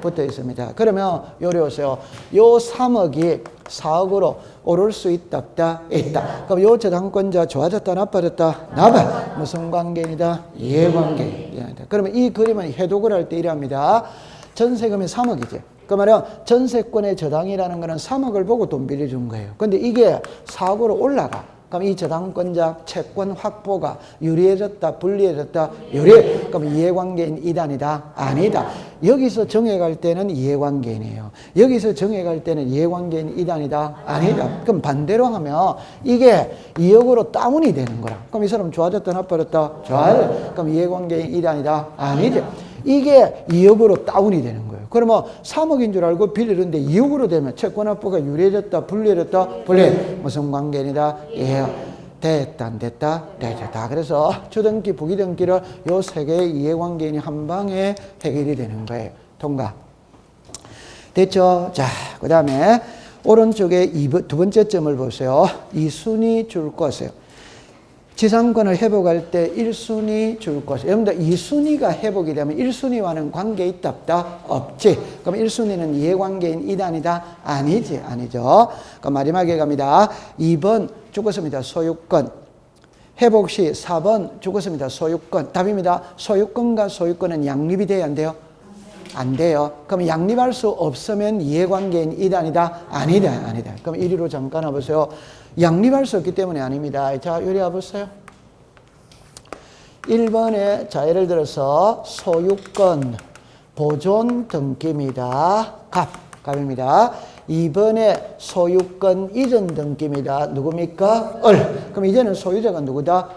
붙어 있습니다. 그러면 요리 오세요. 요 3억이 4억으로 오를 수 있다, 없다? 있다. 그럼 요 저당권자 좋아졌다, 나빠졌다? 나빠. 무슨 관계이다? 이해관계. 그러면 이 그림은 해독을 할 때 이랍니다. 전세금이 3억이지. 그 말은 전세권의 저당이라는 거는 3억을 보고 돈 빌려준 거예요. 근데 이게 4억으로 올라가. 그럼 이 저당권자 채권 확보가 유리해졌다, 불리해졌다, 그럼 이해관계인 이단이다, 아니다. 여기서 정해갈 때는 이해관계인이에요. 여기서 정해갈 때는 이해관계인 이단이다, 아니다. 그럼 반대로 하면 이게 2억으로 다운이 되는 거라. 그럼 이 사람 좋아졌다, 나빠졌다? 좋아요. 그럼 이해관계인 이단이다, 아니죠. 이게 2억으로 다운이 되는 거예요. 그러면 3억인 줄 알고 빌리는데 2억으로 되면 채권 확보가 유리해졌다, 불리해졌다, 무슨 관계이다? 예. 됐다, 안 됐다? 됐다. 그래서 주등기, 부기등기를 요 세 개의 이해관계인이 한 방에 해결이 되는 거예요. 통과. 됐죠? 자, 그 다음에 오른쪽에 두 번째 점을 보세요. 이 순위 줄 것이에요. 지상권을 회복할 때 1순위 줄 것이에요. 여러분들 2순위가 회복이 되면 1순위와는 관계 있다, 없다? 없지. 그럼 1순위는 이해관계인 이단이다? 아니지, 아니죠. 그럼 마지막에 갑니다. 2번 죽었습니다. 소유권. 회복 시 4번 죽었습니다. 소유권. 답입니다. 소유권과 소유권은 양립이 돼야 안 돼요? 안 돼요. 그럼 양립할 수 없으면 이해관계인 이단이다? 아니다, 아니다. 그럼 1위로 잠깐 와보세요. 양립할 수 없기 때문에 아닙니다. 자, 요리 와보세요. 1번에, 자, 예를 들어서 소유권, 보존 등기입니다. 갑입니다. 2번에 소유권 이전 등기입니다. 누굽니까? 그럼 이제는 소유자가 누구다?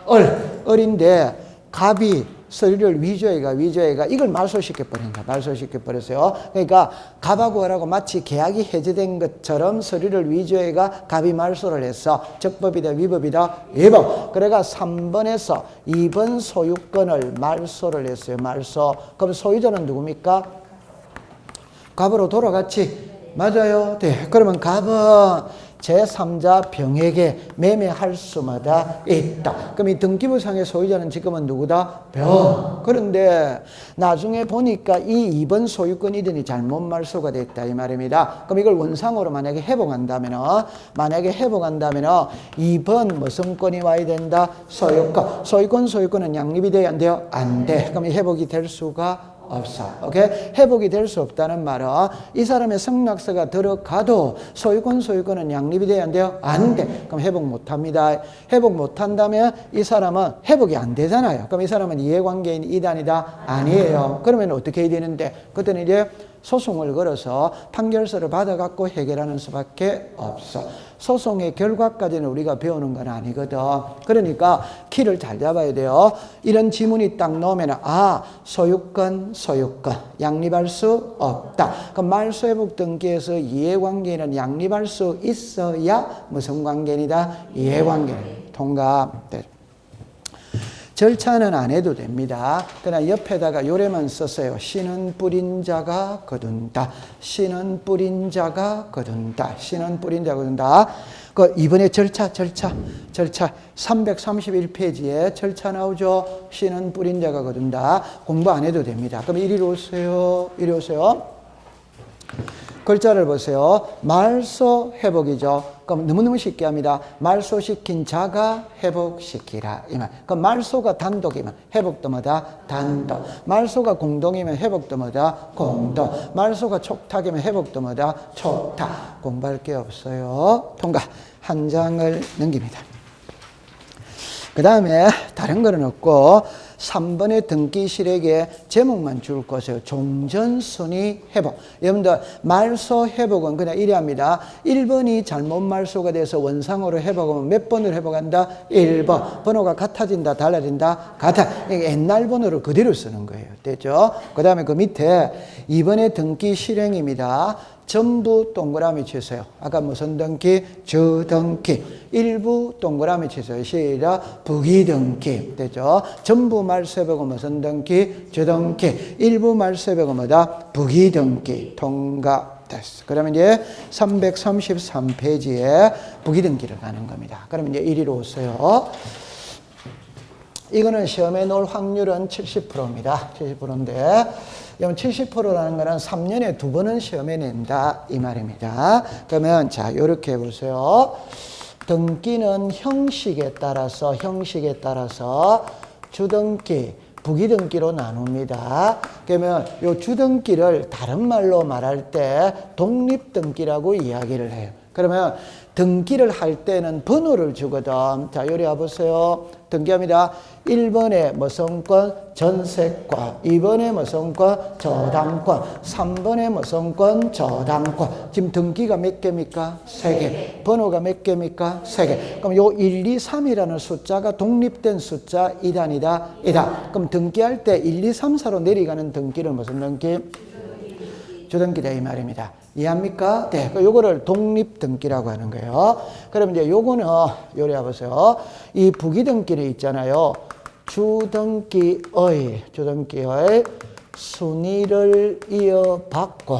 을인데, 갑이 서류를 위조해가 이걸 말소시켜버린다. 말소시켜버렸어요. 그러니까 갑하고 을하고 마치 계약이 해지된 것처럼 서류를 위조해가 갑이 말소를 했어. 적법이다, 위법이다? 위법. 그래가 3번에서 2번 소유권을 말소를 했어요. 말소. 그럼 소유자는 누굽니까? 갑으로 돌아갔지? 맞아요. 네. 그러면 갑은 제3자 병에게 매매할 수마다 있다. 그럼 이 등기부상의 소유자는 지금은 누구다? 병. 그런데 나중에 보니까 이 2번 소유권 이전이 잘못 말소가 됐다 이 말입니다. 그럼 이걸 원상으로 만약에 회복한다면 2번 무슨 권이 와야 된다? 소유권. 소유권은 양립이 돼야 안 돼요? 안 돼. 그럼 이 회복이 될 수가 없어. 오케이? 회복이 될 수 없다는 말은 이 사람의 승낙서가 들어가도 소유권은 양립이 돼야 안 돼요? 안 돼. 그럼 회복 못 합니다. 회복 못 한다면 이 사람은 회복이 안 되잖아요. 그럼 이 사람은 이해관계인 이단이다? 아니에요. 그러면 어떻게 해야 되는데? 그때는 이제 소송을 걸어서 판결서를 받아갖고 해결하는 수밖에 없어. 소송의 결과까지는 우리가 배우는 건 아니거든. 그러니까 키를 잘 잡아야 돼요. 이런 지문이 딱 나오면 소유권 양립할 수 없다. 그럼 말소회복 등기에서 이해관계는 양립할 수 있어야 무슨 관계이다? 이해관계. 통과. 네. 절차는 안 해도 됩니다. 그냥 옆에다가 요래만 썼어요. 씨는 뿌린 자가 거둔다. 씨는 뿌린 자가 거둔다. 씨는 뿌린 자가 거둔다. 그 이번에 절차 331페이지에 절차 나오죠. 씨는 뿌린 자가 거둔다. 공부 안 해도 됩니다. 그럼 이리 오세요. 글자를 보세요. 말소 회복이죠. 그럼 너무너무 쉽게 합니다. 말소시킨 자가 회복시키라. 이 말. 그럼 말소가 단독이면 회복도 뭐다? 단독. 말소가 공동이면 회복도 뭐다? 공동. 말소가 촉탁이면 회복도 뭐다? 촉탁. 공부할 게 없어요. 통과. 한 장을 넘깁니다. 그 다음에 다른 거는 없고 3번의 등기실에게 제목만 줄 것이에요. 종전순위 회복. 여러분들 말소 회복은 그냥 이래 합니다. 1번이 잘못 말소가 돼서 원상으로 회복하면 몇 번을 회복한다? 1번. 번호가 같아진다, 달라진다? 같아. 옛날 번호를 그대로 쓰는 거예요. 됐죠? 그 다음에 그 밑에 2번의 등기 실행입니다. 전부 동그라미 치세요. 아까 무슨 등기? 주등기. 일부 동그라미 치세요. 시작. 부기등기. 됐죠? 전부 말세배고 무슨 등기? 주등기. 일부 말세배고 뭐다? 부기등기. 통과. 됐어. 그러면 이제 333페이지에 부기등기를 가는 겁니다. 그러면 이제 이리로 오세요. 이거는 시험에 나올 확률은 70%입니다. 70%인데, 70%라는 거는 3년에 2번은 시험에 낸다. 이 말입니다. 그러면, 자, 요렇게 해보세요. 등기는 형식에 따라서 주등기, 부기등기로 나눕니다. 그러면 요 주등기를 다른 말로 말할 때 독립등기라고 이야기를 해요. 그러면 등기를 할 때는 번호를 주거든. 자, 요리 와보세요. 등기합니다. 1번에 무슨권? 전세권. 2번에 무슨권? 저당권. 3번에 무슨권? 저당권. 지금 등기가 몇 개입니까? 3개. 번호가 몇 개입니까? 3개. 그럼 요 1, 2, 3이라는 숫자가 독립된 숫자 2단이다. 그럼 등기할 때 1, 2, 3, 4로 내려가는 등기를 무슨 등기? 주등기다 이 말입니다. 이해합니까? 네. 요거를 독립등기라고 하는 거예요. 그럼 이제 요거는, 요리 와보세요. 이 부기등기는 있잖아요. 주등기의 순위를 이어받고,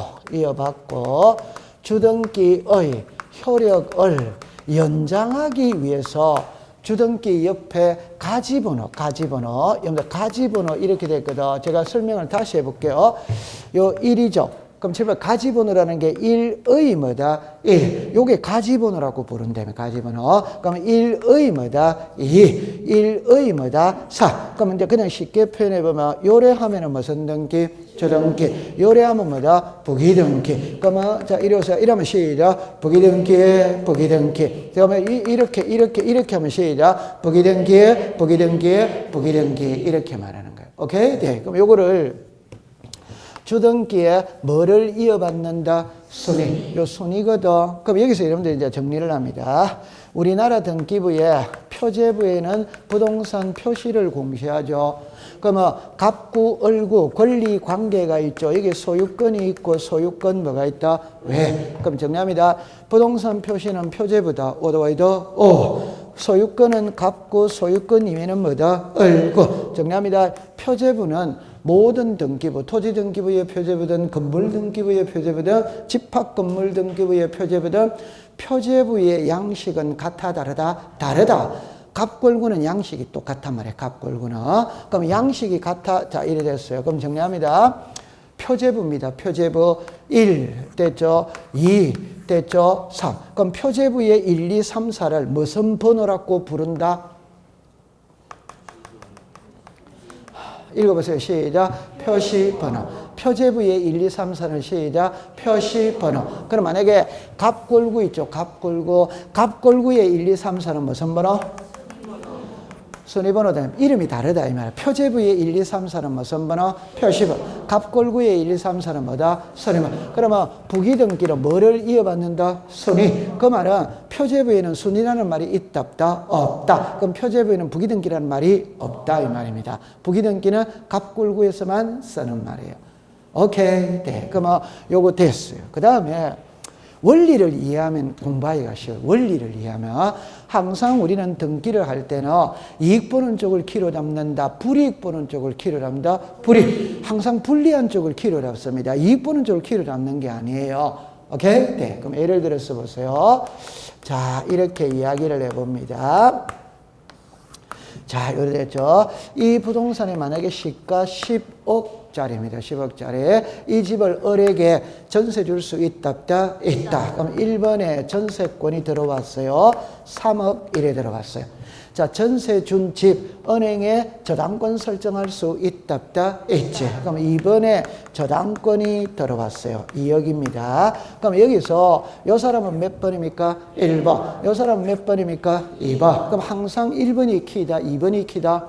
주등기의 효력을 연장하기 위해서 주등기 옆에 가지번호, 여러분들 가지번호 이렇게 됐거든. 제가 설명을 다시 해볼게요. 요 1이죠. 그럼 제발 가지번호라는 게 1의 뭐다? 1. 요게 가지번호라고 부른다며, 가지번호. 그럼 1의 뭐다? 2. 1의 뭐다? 4. 그럼 이제 그냥 쉽게 표현해보면, 요래 하면은 무슨 등기? 주등기. 요래 하면 뭐다? 부기등기. 그러면, 자, 이리 오세요. 이러면 시작. 부기등기. 그러면 이렇게 하면 시작. 부기등기. 이렇게 말하는 거예요. 오케이? 네. 그럼 요거를 주등기에 뭐를 이어받는다? 순위. 요 순위거든. 그럼 여기서 여러분들 이제 정리를 합니다. 우리나라 등기부에 표제부에는 부동산 표시를 공시하죠. 그러면 갑구, 을구, 권리 관계가 있죠. 여기 소유권이 있고 소유권 뭐가 있다? 왜? 그럼 정리합니다. 부동산 표시는 표제부다. 소유권은 갑구, 소유권 이외에는 뭐다? 을구. 정리합니다. 표제부는 모든 등기부, 토지 등기부의 표제부든 건물 등기부의 표제부든 집합 건물 등기부의 표제부든 표제부의 양식은 같아 다르다. 갑골구는 양식이 똑같단 말이에요. 갑골구는. 그럼 양식이 같아. 자, 이래 됐어요. 그럼 정리합니다. 표제부입니다. 표제부 1 됐죠? 2 됐죠? 3. 그럼 표제부의 1, 2, 3, 4를 무슨 번호라고 부른다? 읽어보세요. 시작. 표시번호. 표제부의 1, 2, 3, 4는 시작. 표시번호. 그럼 만약에 갑골구 있죠. 갑골구의 1, 2, 3, 4는 무슨 번호? 순위번호 되면 이름이 다르다 이 말이야. 표제부의 1, 2, 3, 4는 무슨 번호? 표시번호. 갑골구의 1, 2, 3, 4는 뭐다? 순위번호. 그러면 부기등기는 뭐를 이어받는다? 순위. 그 말은 표제부에는 순위라는 말이 있다 없다? 없다. 그럼 표제부에는 부기등기라는 말이 없다 이 말입니다. 부기등기는 갑골구에서만 쓰는 말이에요. 오케이. 네. 그러면 요거 됐어요. 그 다음에 원리를 이해하면 공부하기가 쉬워요. 원리를 이해하면 항상 우리는 등기를 할 때는 이익 보는 쪽을 키로 잡는다. 불이익 보는 쪽을 키로 잡는다. 항상 불리한 쪽을 키로 잡습니다. 이익 보는 쪽을 키로 잡는 게 아니에요. 오케이? 네. 그럼 예를 들어서 보세요. 자, 이렇게 이야기를 해봅니다. 자, 요래 됐죠. 이 부동산이 만약에 시가 10억짜리입니다. 10억짜리. 이 집을 을에게 전세 줄 수 있다, 없다? 있다. 그럼 1번에 전세권이 들어왔어요. 3억 1에 들어왔어요. 자, 전세 준 집, 은행에 저당권 설정할 수 있다, 없다? 있지. 그럼 2번에 저당권이 들어왔어요. 2억입니다. 그럼 여기서 이 사람은 몇 번입니까? 1번. 이 사람은 몇 번입니까? 2번. 그럼 항상 1번이 키다, 2번이 키다?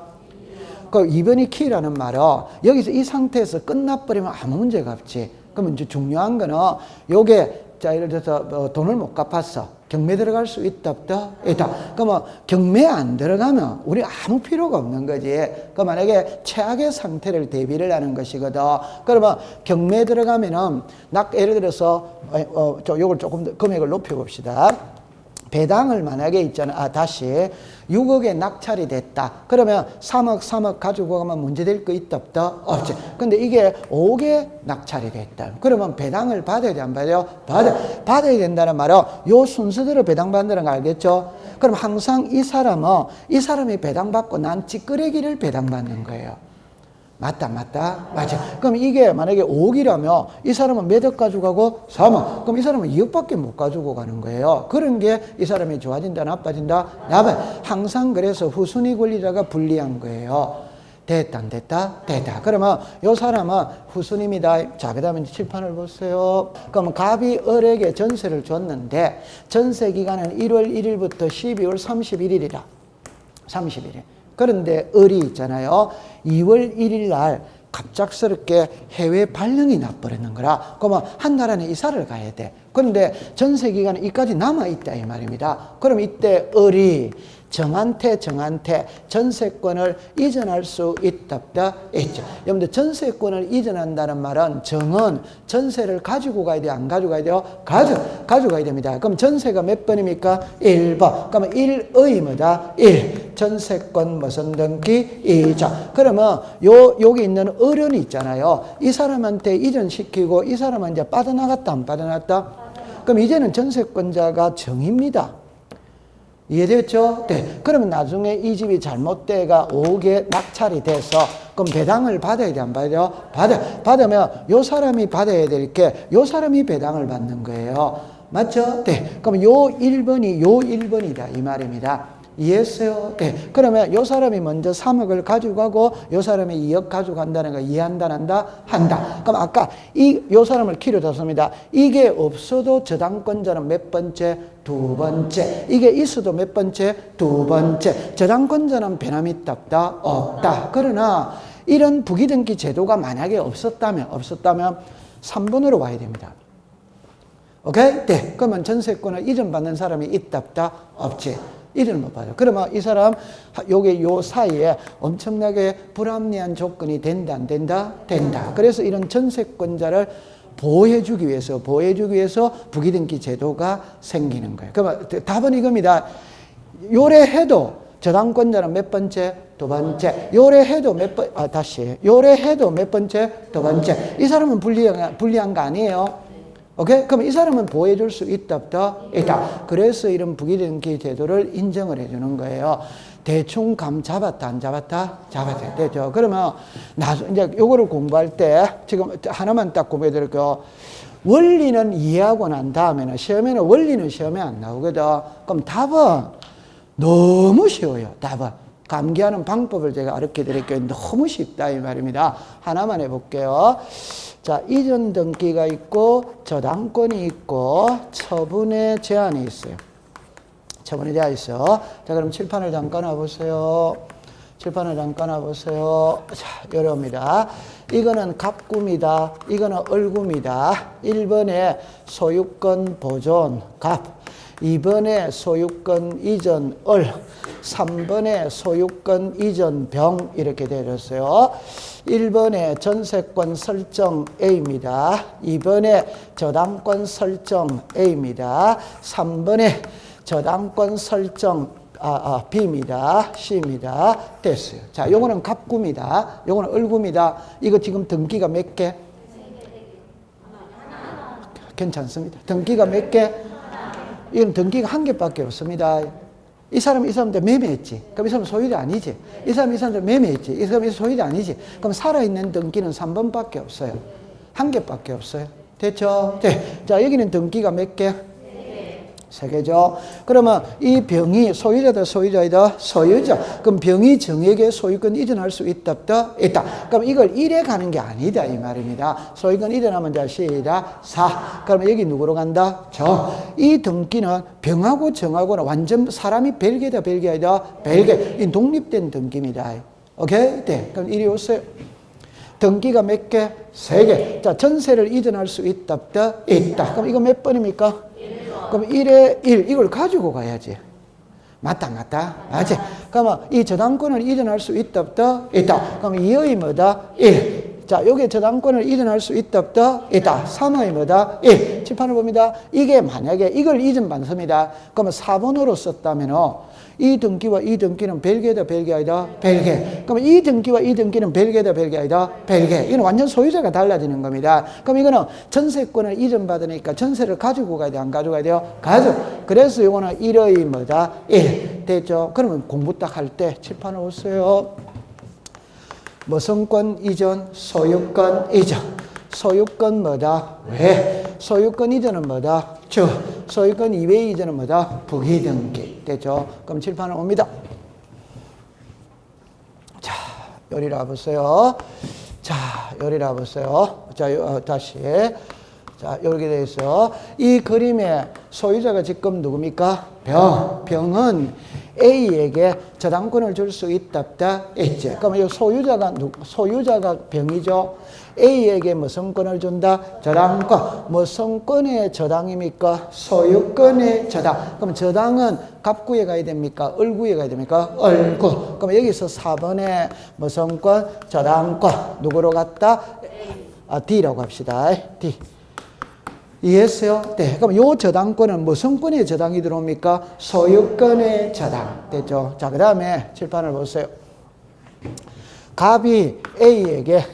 그 2번이 키라는 말은 여기서 이 상태에서 끝나버리면 아무 문제가 없지. 그러면 이제 중요한 거는 요게, 자, 예를 들어서 돈을 못 갚았어. 경매 들어갈 수 있다 없다? 있다. 그러면 경매 안 들어가면 우리 아무 필요가 없는 거지. 그 만약에 최악의 상태를 대비를 하는 것이거든. 그러면 경매 들어가면은 예를 들어서 요걸 조금 더 금액을 높여 봅시다. 배당을 만약에 있잖아. 다시 6억에 낙찰이 됐다. 그러면 3억 가지고 가면 문제될 거 있다 없다? 없지. 근데 이게 5억에 낙찰이 됐다. 그러면 배당을 받아야 돼, 안 받아요? 받아야 된다는 말은 요 순서대로 배당받는 거 알겠죠? 그럼 항상 이 사람이 배당받고 난 찌끄레기를 배당받는 거예요. 맞다. 그럼 이게 만약에 5억이라면 이 사람은 몇 억 가지고 가고 3억. 그럼 이 사람은 2억밖에 못 가지고 가는 거예요. 그런 게 이 사람이 좋아진다, 나빠진다? 나빠. 항상 그래서 후순위 권리자가 불리한 거예요. 됐다, 안 됐다? 됐다. 그러면 이 사람은 후순위입니다. 자, 그 다음에 칠판을 보세요. 그럼 갑이 을에게 전세를 줬는데 전세 기간은 1월 1일부터 12월 31일이라. 31일. 그런데 을이 있잖아요. 2월 1일 날 갑작스럽게 해외 발령이 나버리는 거라. 그러면 한 달 안에 이사를 가야 돼. 그런데 전세 기간은 이까지 남아있다 이 말입니다. 그럼 이때 을이 정한테 전세권을 이전할 수 있다 없다? 있죠. 여러분들 전세권을 이전한다는 말은 정은 전세를 가지고 가야 돼요? 안 가지고 가야 돼요? 가져가야 됩니다. 그럼 전세가 몇 번입니까? 1번. 그러면 1의 뭐다? 1. 전세권 무슨 등기? 이자. 그러면 여기 있는 어른이 있잖아요. 이 사람한테 이전시키고 이 사람은 이제 빠져나갔다 안 빠져나갔다? 그럼 이제는 전세권자가 정입니다. 이해됐죠? 네. 그러면 나중에 이 집이 잘못돼가 5억에 낙찰이 돼서 그럼 배당을 받아야 돼, 안 받아요? 받으면 요 사람이 받아야 될 게 요 사람이 배당을 받는 거예요. 맞죠? 네. 그럼 요 1번이다 이 말입니다. 이해했어요? 네. 그러면 요 사람이 먼저 3억을 가지고 가고 요 사람이 2억 가지고 간다는 거 이해한다, 한다? 한다. 그럼 아까 요 사람을 키워줬습니다. 이게 없어도 저당권자는 몇 번째? 두 번째. 이게 있어도 몇 번째? 두 번째. 저당권자는 변함이 있다 없다? 없다. 그러나 이런 부기등기 제도가 만약에 없었다면 3번으로 와야 됩니다. 오케이? 네. 그러면 전세권을 이전받는 사람이 있다 없다? 없지. 이전을 못 받아. 그러면 이 사람 요 사이에 엄청나게 불합리한 조건이 된다 안 된다? 된다. 그래서 이런 전세권자를 보호해주기 위해서 부기등기 제도가 생기는 거예요. 그러면 답은 이겁니다. 요래해도 저당권자는 몇 번째? 두 번째. 요래해도 요래해도 몇 번째? 두 번째. 이 사람은 불리한 거 아니에요? 오케이? 그럼 이 사람은 보호해줄 수 있다 없다? 있다. 그래서 이런 부기등기 제도를 인정을 해주는 거예요. 대충 감 잡았다 안 잡았다? 잡았다. 되죠. 그러면 이제 요거를 공부할 때 지금 하나만 딱 공부해 드릴게요. 원리는 이해하고 난 다음에는 원리는 시험에 안 나오거든. 그럼 답은 너무 쉬워요. 답은. 감기하는 방법을 제가 가르쳐 드릴게요. 너무 쉽다 이 말입니다. 하나만 해볼게요. 자, 이전 등기가 있고 저당권이 있고 처분의 제한이 있어요. 처분의 제한이 있어. 자, 그럼 칠판을 잠깐 와보세요. 자, 이럽니다. 이거는 갑구입니다. 이거는 을구입니다. 1번에 소유권 보존 갑, 2번에 소유권 이전 을, 3번에 소유권 이전 병 이렇게 되었어요. 1번에 전세권 설정 A입니다. 2번에 저당권 설정 A입니다. 3번에 저당권 설정 B입니다. C입니다. 됐어요. 자, 요거는 갑구입니다. 요거는 을구입니다. 이거 지금 등기가 몇 개? 괜찮습니다. 등기가 몇 개? 이건 등기가 한 개밖에 없습니다. 이 사람들 매매했지. 그럼 이 사람 소유자 아니지. 이 사람들 매매했지. 이 사람이 소유자 아니지. 그럼 살아있는 등기는 3번밖에 없어요. 한 개밖에 없어요. 됐죠? 네. 자, 여기는 등기가 몇 개? 세 개죠. 그러면 이 병이 소유자다, 소유자이다, 소유자. 그럼 병이 정에게 소유권 이전할 수 있다, 없다? 있다. 그럼 이걸 1에 가는 게 아니다, 이 말입니다. 소유권 이전하면 자, 시작, 4. 그러면 여기 누구로 간다? 정. 이 등기는 병하고 정하고는 완전 사람이 별개다, 별개이다, 별개. 이 독립된 등기입니다. 오케이? 네. 그럼 이리 오세요. 등기가 몇 개? 세 개. 자, 전세를 이전할 수 있다, 없다? 있다. 그럼 이거 몇 번입니까? 그럼 1에 1 이걸 가지고 가야지. 맞다. 맞지? 그러면 이 저당권을 이전할 수 있다 없다? 있다. 그럼 2의 뭐다? 1. 자, 여기 저당권을 이전할 수 있다 없다? 있다. 3의 뭐다? 1. 칠판을 봅니다. 이게 만약에 이걸 이전 반수입니다. 그러면 4번으로 썼다면 이 등기와 이 등기는 별개다 별개 아니다? 별개. 그러면 이 등기와 이 등기는 별개다 별개 아니다? 별개. 이건 완전 소유자가 달라지는 겁니다. 그럼 이거는 전세권을 이전받으니까 전세를 가지고 가야 돼? 안 가져가야 돼요? 가져. 그래서 이거는 1의 뭐다? 1. 됐죠? 그러면 공부 딱 할 때 칠판을 보세요. 무슨권 이전? 소유권 이전. 소유권 뭐다? 왜? 소유권 이전은 뭐다? 주. 소유권 이외의 이전은 뭐다? 부기등기. 됐죠? 그럼 칠판을 옵니다. 자, 여기로 와보세요. 자, 여기로 와보세요. 자, 다시. 자, 이렇게 되어 있어. 이 그림의 소유자가 지금 누굽니까? 병은 A에게 저당권을 줄 수 있다 없다? 있지. 그러면 이 소유자가 병이죠. A에게 무슨 권을 준다? 저당권. 무슨 권의 저당입니까? 소유권의 저당. 그럼 저당은 갑구에 가야 됩니까? 을구에 가야 됩니까? 을구. 그럼 여기서 4번에 무슨 권? 저당권. 누구로 갔다? D라고 합시다. D. 이해했어요? 네. 그럼 요 저당권은 무슨 권의 저당이 들어옵니까? 소유권의 저당. 됐죠? 자, 그 다음에 칠판을 보세요. 갑이 A에게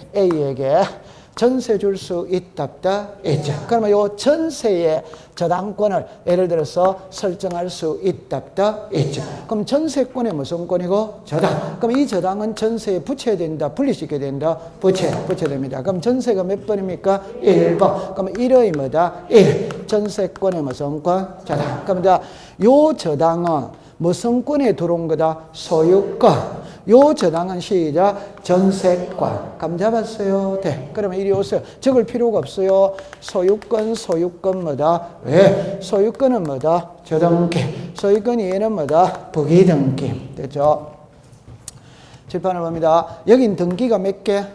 전세 줄 수 있다 없다? 있죠. 그러면 요 전세의 저당권을 예를 들어서 설정할 수 있다 없다? 있죠. 그럼 전세권의 무슨 권이고? 저당. 그럼 이 저당은 전세에 붙여야 된다? 분리시켜야 된다? 붙여야 됩니다. 그럼 전세가 몇 번입니까? 1번. 그럼 1의 뭐다? 1. 전세권의 무슨 권? 저당. 그럼 요 저당은 무슨 권에 들어온 거다? 소유권. 요 저당은 시작 전세권. 감 잡았어요? 네. 그러면 이리 오세요. 적을 필요가 없어요. 소유권 뭐다? 왜? 소유권은 뭐다? 저등기. 소유권 이외에는 뭐다? 부기등기. 됐죠? 칠판을 봅니다. 여긴 등기가 몇 개?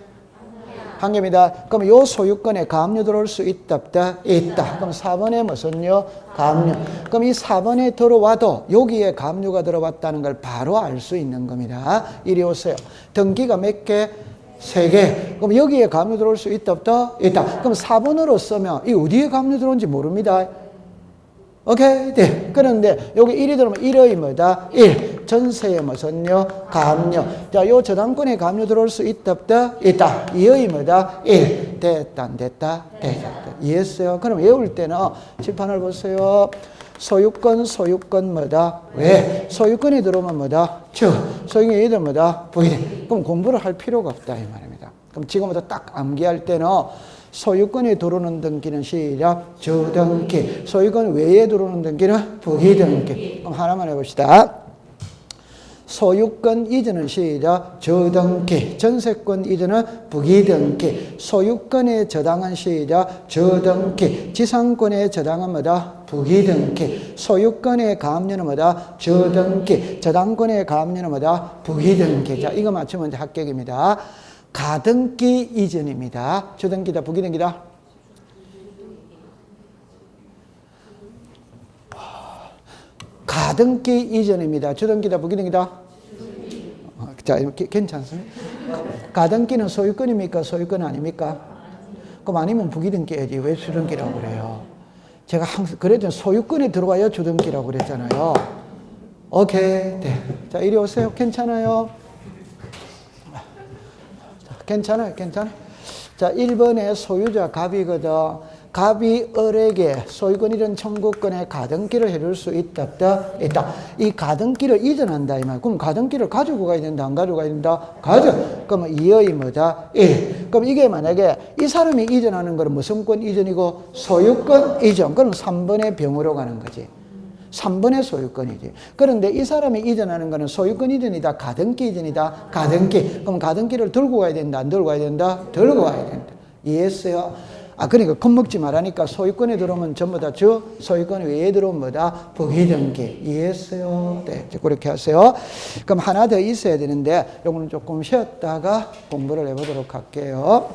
한 개입니다. 그럼 요 소유권에 가압류 들어올 수 있다 없다? 있다. 그럼 4번에 무슨요? 가압류. 그럼 이 4번에 들어와도 여기에 가압류가 들어왔다는 걸 바로 알 수 있는 겁니다. 이리 오세요. 등기가 몇 개? 3개. 그럼 여기에 가압류 들어올 수 있다 없다? 있다. 그럼 4번으로 쓰면 이 어디에 가압류 들어온지 모릅니다. 오케이? 네. 그런데 여기 1이 들어오면 1의 뭐다? 1. 전세에 무슨요? 가압류. 자, 요 저당권에 가압류 들어올 수 있다 없다? 있다. 2의 뭐다? 1. 됐다 안 됐다? 됐다. 이해했어요? 그럼 외울 때는 칠판을 보세요. 소유권 뭐다? 왜? 소유권이 들어오면 뭐다? 주. 소유권이 얘들 뭐다? 부기. 그럼 공부를 할 필요가 없다 이 말입니다. 그럼 지금부터 딱 암기할 때는 소유권에 들어오는 등기는 시작 주등기. 소유권 외에 들어오는 등기는 부기등기. 그럼 하나만 해봅시다. 소유권 이전은 시작 주등기. 전세권 이전은 부기등기. 소유권의 저당은 시작 주등기. 지상권의 저당은 뭐다? 부기등기. 소유권의 가압류는 뭐다? 주등기. 저당권의 가압류는 뭐다? 부기등기. 자, 이거 맞추면 이제 합격입니다. 가등기 이전입니다. 주등기다 부기등기다? 가등기 이전입니다. 주등기다 부기등기다? 자, 괜찮습니까? 가등기는 소유권입니까? 소유권 아닙니까? 그럼 아니면 부기등기야지. 왜 주등기라고 그래요? 제가 항상 그래도 소유권에 들어와야 주등기라고 그랬잖아요. 오케이. 네. 자, 이리 오세요. 괜찮아요? 괜찮아요. 자, 1번에 소유자 갑이거든. 갑이 을에게 소유권 이전 청구권의 가등기를 해줄 수 있다 없다? 있다. 이 가등기를 이전한다 이 말. 그럼 가등기를 가지고 가야 된다 안 가지고 가야 된다? 가져. 그러면 2의 뭐다? 1. 그럼 이게 만약에 이 사람이 이전하는 거는 무슨 권 이전이고? 소유권 이전. 그럼 3번의 병으로 가는 거지. 3번의 소유권이지. 그런데 이 사람이 이전하는 거는 소유권 이전이다, 가등기 이전이다, 가등기. 그럼 가등기를 들고 가야 된다, 안 들고 가야 된다? 들고 가야 된다. 이해했어요? 그러니까 겁먹지 말라니까. 소유권에 들어오면 전부 다 주, 소유권 외에 들어오면 뭐다? 부기등기. 이해했어요? 네, 그렇게 하세요. 그럼 하나 더 있어야 되는데, 요거는 조금 쉬었다가 공부를 해보도록 할게요.